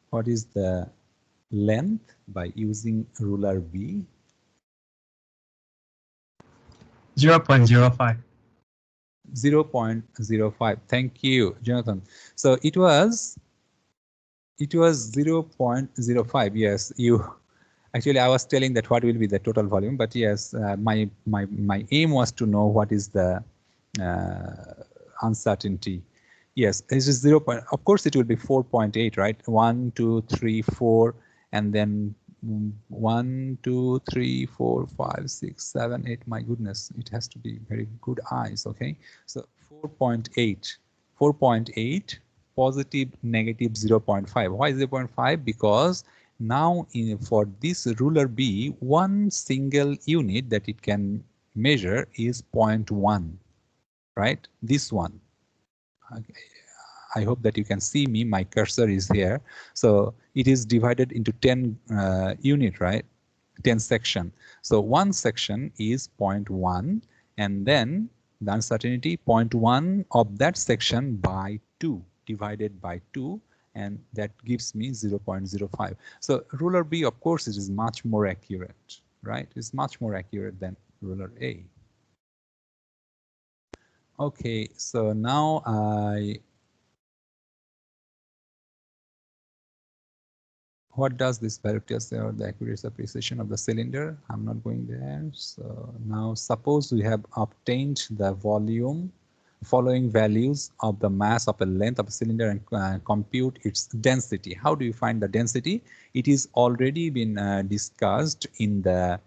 what is the length by using ruler B? 0.05. 0.05. Thank you, Jonathan. So it was 0.05. Yes, you actually, I was telling that what will be the total volume, but yes, my aim was to know what is the uncertainty. Yes, this is 0. Of course, it will be 4.8, right? 1, 2, 3, 4, and then 1, 2, 3, 4, 5, 6, 7, 8. My goodness, it has to be very good eyes. Okay, so 4.8, 4.8, positive, negative 0.5. Why 0.5? Because now for this ruler B, one single unit that it can measure is 0.1, right? This one. Okay. I hope that you can see me. My cursor is here. So it is divided into 10 unit, right? 10 section. So one section is 0.1, and then the uncertainty 0.1 of that section by 2 divided by 2, and that gives me 0.05. So ruler B, of course, it is much more accurate, right? It's much more accurate than ruler A. Okay, so now what does this value tell us about the accuracy of precision of the cylinder? I'm not going there. So now suppose we have obtained the volume, following values of the mass of a length of a cylinder and compute its density. How do you find the density? It is already been discussed in the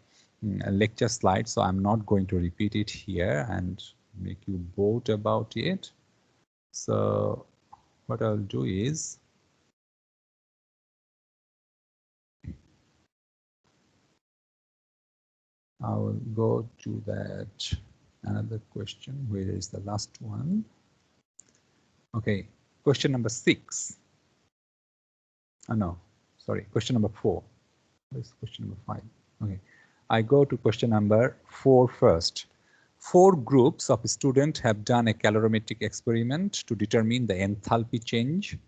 lecture slide, so I'm not going to repeat it here and make you bored about it. So what I'll do is I will go to that another question. Where is the last one? Okay, question number 6. Oh no, sorry, question number 4. Where's question number 5? Okay, I go to question number 4 first. 4 groups of students have done a calorimetric experiment to determine the enthalpy change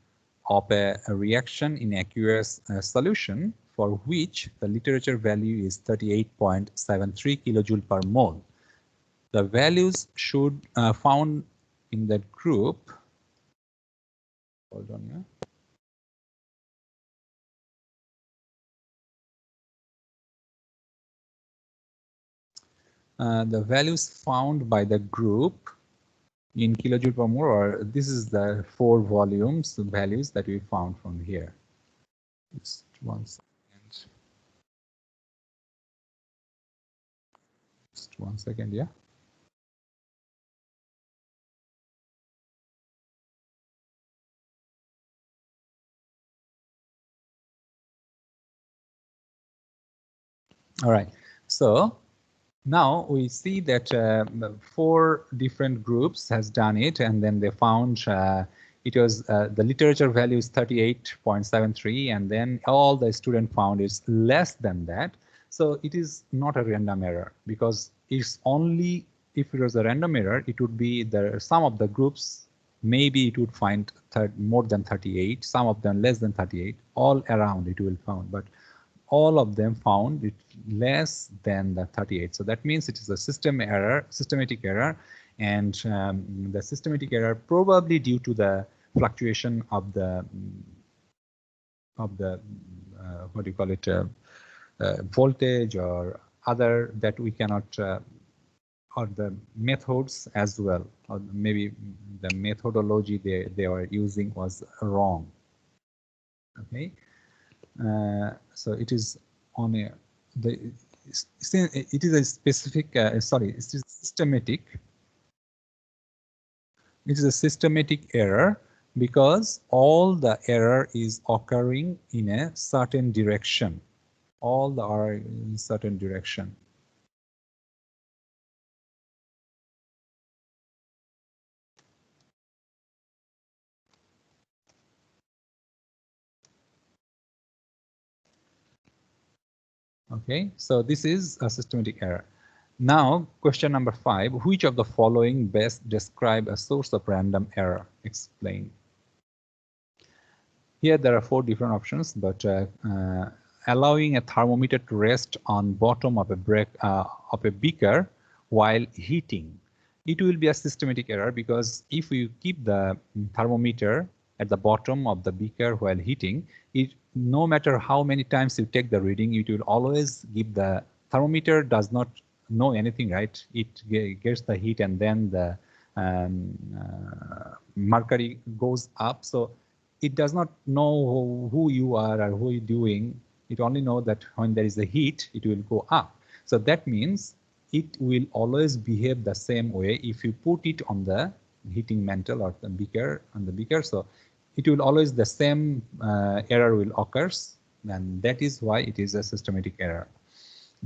of a reaction in aqueous solution, for which the literature value is 38.73 kilojoule per mole. The values should found in that group. Hold on, yeah. The values found by the group in kilojoule per mole, or this is the 4 volumes values that we found from here. Just 1 second. Just 1 second, yeah. All right. So now we see that 4 different groups has done it, and then they found it was the literature value is 38.73, and then all the student found is less than that. So it is not a random error, because it's only if it was a random error, it would be the some of the groups, maybe it would find more than 38, some of them less than 38, all around it will found, but all of them found it less than the 38. So that means it is a systematic error, and the systematic error probably due to the fluctuation of the what do you call it, voltage or other that we cannot, or the methods as well, or maybe the methodology they were using was wrong. Okay. So it is on a it is a specific sorry, it is systematic. It is a systematic error because all the error is occurring in a certain direction. All the are in certain direction. Okay, so this is a systematic error. Now, question number 5, which of the following best describe a source of random error? Explain. Here there are 4 different options, but allowing a thermometer to rest on bottom of a beaker while heating. It will be a systematic error because if you keep the thermometer at the bottom of the beaker while heating, no matter how many times you take the reading, it will always give the thermometer does not know anything, right? It gets the heat and then the mercury goes up. So it does not know who you are or who you're doing. It only knows that when there is a heat, it will go up. So that means it will always behave the same way if you put it on the heating mantle or the beaker on the beaker. So it will always the same error will occurs, and that is why it is a systematic error.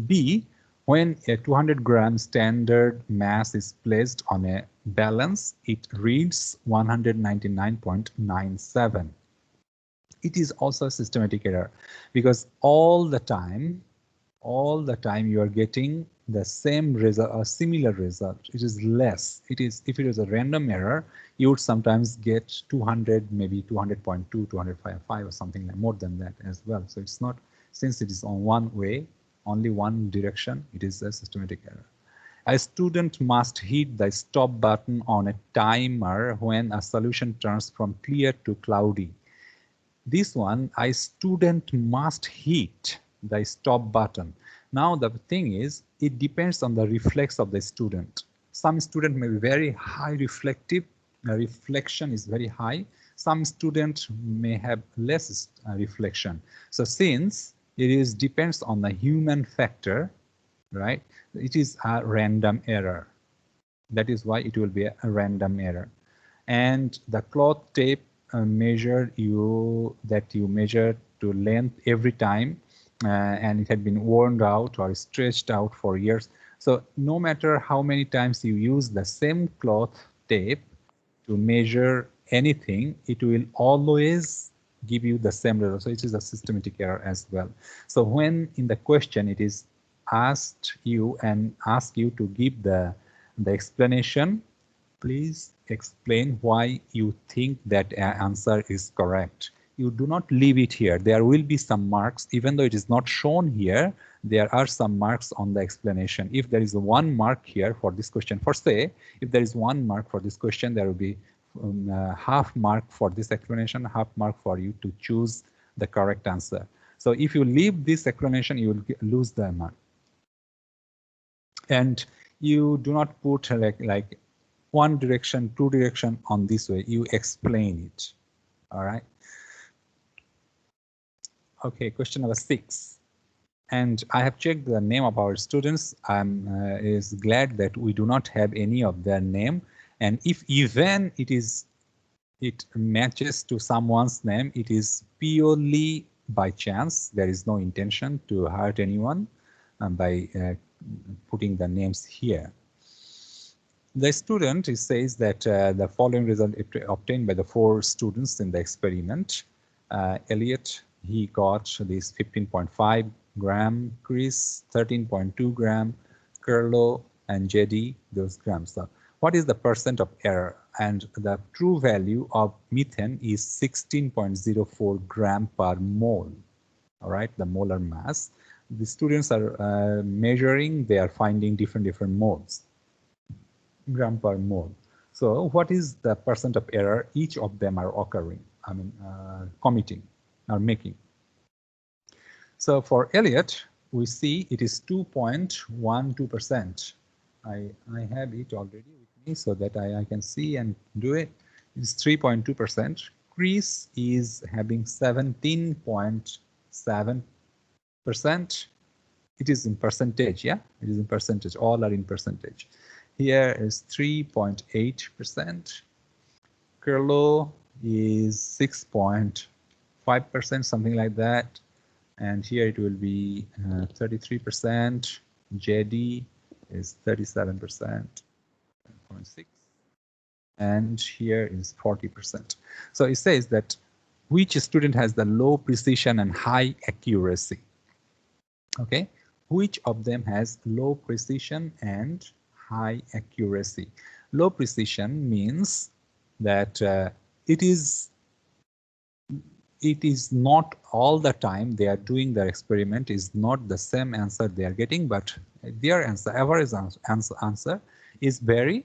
B, when a 200 gram standard mass is placed on a balance, it reads 199.97. It is also a systematic error because all the time you are getting the same result or similar result. It is less. It is, if it is a random error, you would sometimes get 200, maybe 200.2, 205 or something like more than that as well. So it's not, since it is on one way, only one direction, it is a systematic error. A student must hit the stop button on a timer when a solution turns from clear to cloudy. This one, a student must hit the stop button. Now the thing is, it depends on the reflex of the student. Some student may be very high reflective, reflection is very high. Some student may have less reflection. So since it is depends on the human factor, right? It is a random error. That is why it will be a random error. And the cloth tape measure you measure to length every time, and it had been worn out or stretched out for years. So no matter how many times you use the same cloth tape to measure anything, it will always give you the same result. So it is a systematic error as well. So when in the question it is asked you and ask you to give the explanation, please explain why you think that answer is correct. You do not leave it here. There will be some marks, even though it is not shown here, there are some marks on the explanation. If there is 1 mark here for this question, for say, if there is 1 mark for this question, there will be half mark for this explanation, half mark for you to choose the correct answer. So if you leave this explanation, you will lose the mark. And you do not put like 1 direction, 2 direction on this way, you explain it. All right. Okay, question number 6. And I have checked the name of our students. I'm is glad that we do not have any of their name. And if even it matches to someone's name, it is purely by chance. There is no intention to hurt anyone by putting the names here. The student says that the following result obtained by the 4 students in the experiment. Elliot, he got this 15.5 gram, Chris 13.2 gram, Carlo and JD those grams. So what is the percent of error? And the true value of methane is 16.04 gram per mole. All right, the molar mass. The students are measuring, they are finding different moles. Gram per mole. So what is the percent of error each of them are occurring, committing or making? So for Elliot, we see it is 2.12%. I have it already with me so that I can see and do it. It's 3.2%. Chris is having 17.7%. It is in percentage, yeah? It is in percentage, all are in percentage. Here is 3.8%. Carlo is 6.5%, something like that. And here it will be 33%. JD is 37.6. And here is 40%. So it says that which student has the low precision and high accuracy? Okay, which of them has low precision and high accuracy? Low precision means that it it is not all the time they are doing their experiment is not the same answer they are getting, but their answer, average answer is very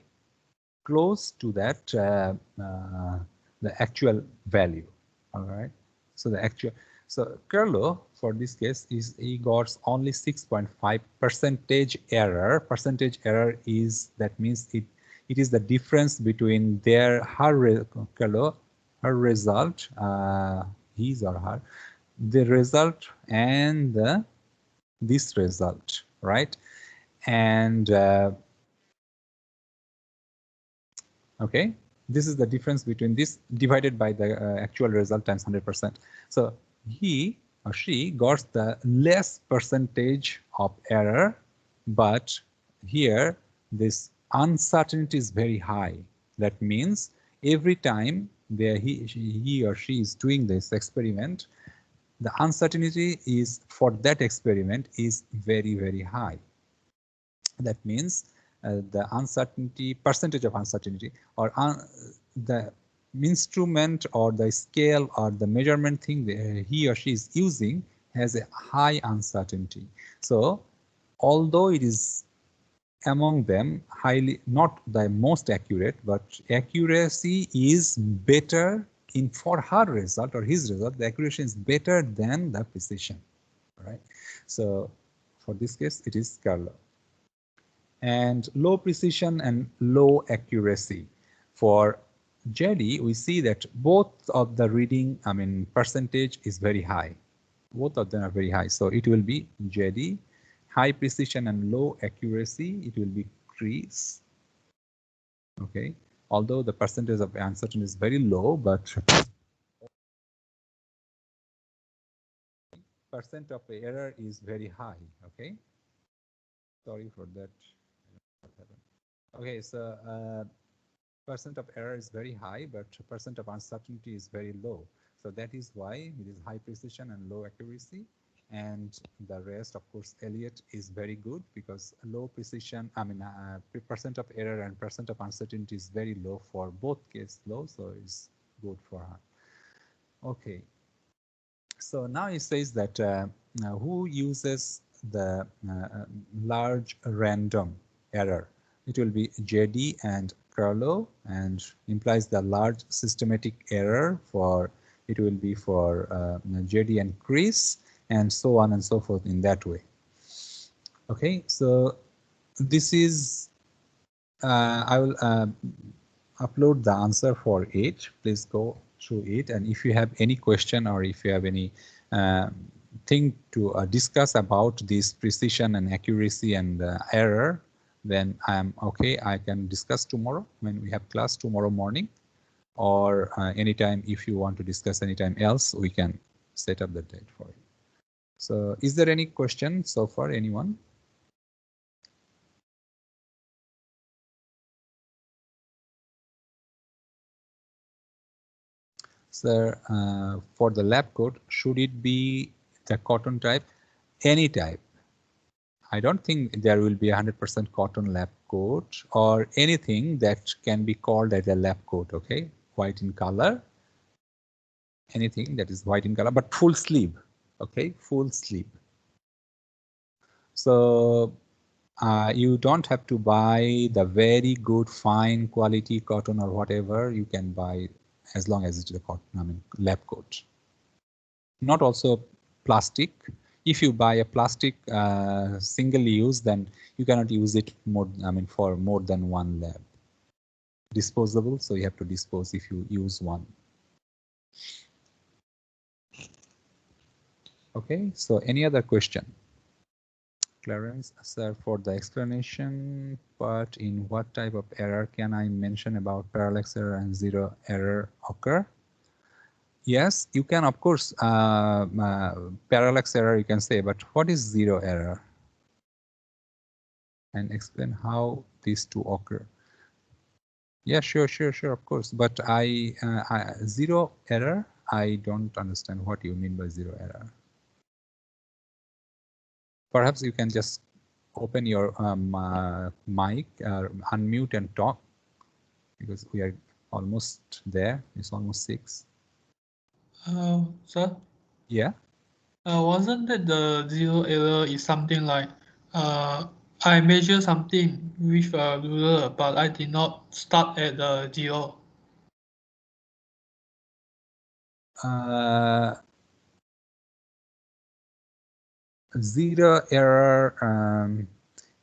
close to that the actual value. All right. So the actual, so Carlo for this case is he got only 6.5 percentage error. Percentage error is, that means it is the difference between Carlo, her result, his or her, the result and this result, right? And okay, this is the difference between this divided by the actual result times 100%. So he or she got the less percentage of error, but here this uncertainty is very high. That means every time he or she is doing this experiment, the uncertainty is for that experiment is very, very high. That means the uncertainty, percentage of uncertainty, or the instrument or the scale or the measurement thing that he or she is using has a high uncertainty. So although it is among them highly, not the most accurate, but accuracy is better in for her result or his result, the accuracy is better than the precision. All right. So for this case, it is Carlo. And low precision and low accuracy. For JD, we see that both of the reading, I mean, percentage is very high. Both of them are very high. So it will be JD, high precision and low accuracy, it will be Chris. Okay, although the percentage of uncertainty is very low, but percent of error is very high. Okay, sorry for that. Okay, so percent of error is very high, but percent of uncertainty is very low. So that is why it is high precision and low accuracy. And the rest, of course, Elliot is very good because low precision, I mean, percent of error and percent of uncertainty is very low for both case low, so it's good for her. Okay. So now it says that who uses the large random error? It will be JD and Carlo, and implies the large systematic error for, it will be for JD and Chris, and so on and so forth in that way. Okay, so this is, I will upload the answer for it. Please go through it, and if you have any question or if you have any thing to discuss about this precision and accuracy and error, then I am okay. I can discuss tomorrow when we have class tomorrow morning, or anytime if you want to discuss anytime else, we can set up the date for you. So is there any question so far, anyone? Sir, for the lab coat, should it be the cotton type? Any type. I don't think there will be 100% cotton lab coat or anything that can be called as a lab coat, okay? White in color, anything that is white in color, but full sleeve, okay? Full sleeve. So you don't have to buy the very good fine quality cotton or whatever. You can buy as long as it's the cotton, I mean, lab coat. Not also plastic. If you buy a plastic single use, then you cannot use it more, I mean, for more than one lab. Disposable, so you have to dispose if you use one. Okay, so any other question? Clarence, sir, for the explanation part, in what type of error can I mention about parallax error and zero error occur? Yes, you can, of course, parallax error you can say, but what is zero error? And explain how these two occur. Yeah, sure, of course. But zero error, I don't understand what you mean by zero error. Perhaps you can just open your mic, unmute and talk, because we are almost there. It's almost 6. Sir, Yeah. wasn't that the zero error is something like I measure something with a ruler, but I did not start at the zero. Uh, Zero error.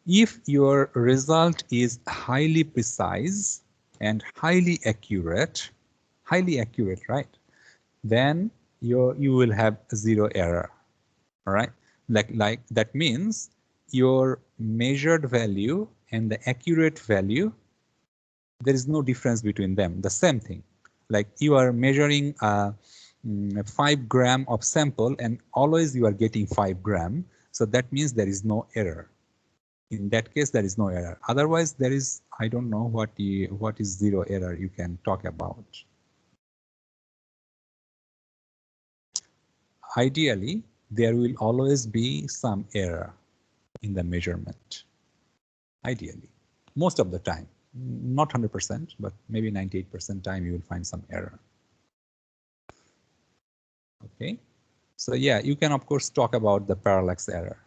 If your result is highly precise and highly accurate, right? Then you will have zero error. All right, like that means your measured value and the accurate value, there is no difference between them, the same thing. Like you are measuring 5 gram of sample and always you are getting 5 gram, so that means there is no error. In that case there is no error, otherwise there is, I don't know what is zero error you can talk about. Ideally there will always be some error in the measurement, ideally, most of the time, not 100%, but maybe 98% time you will find some error. Okay, so yeah, you can of course talk about the parallax error.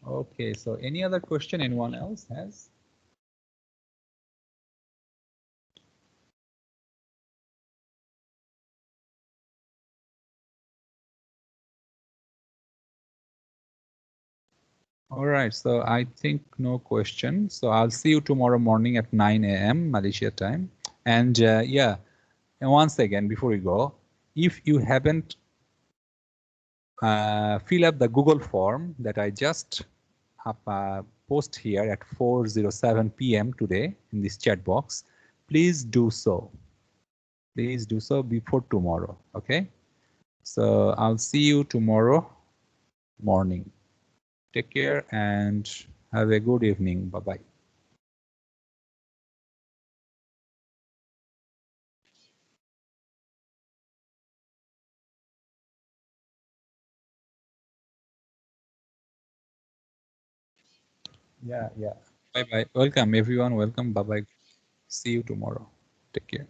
Okay, so any other question anyone else has? All right, so I think no question. So I'll see you tomorrow morning at 9 a.m. Malaysia time. And yeah, and once again, before we go, if you haven't fill up the Google form that I just post here at 4:07 p.m. today in this chat box, please do so. Please do so before tomorrow, okay? So I'll see you tomorrow morning. Take care and have a good evening. Bye-bye. Yeah, yeah. Bye-bye. Welcome, everyone. Welcome. Bye-bye. See you tomorrow. Take care.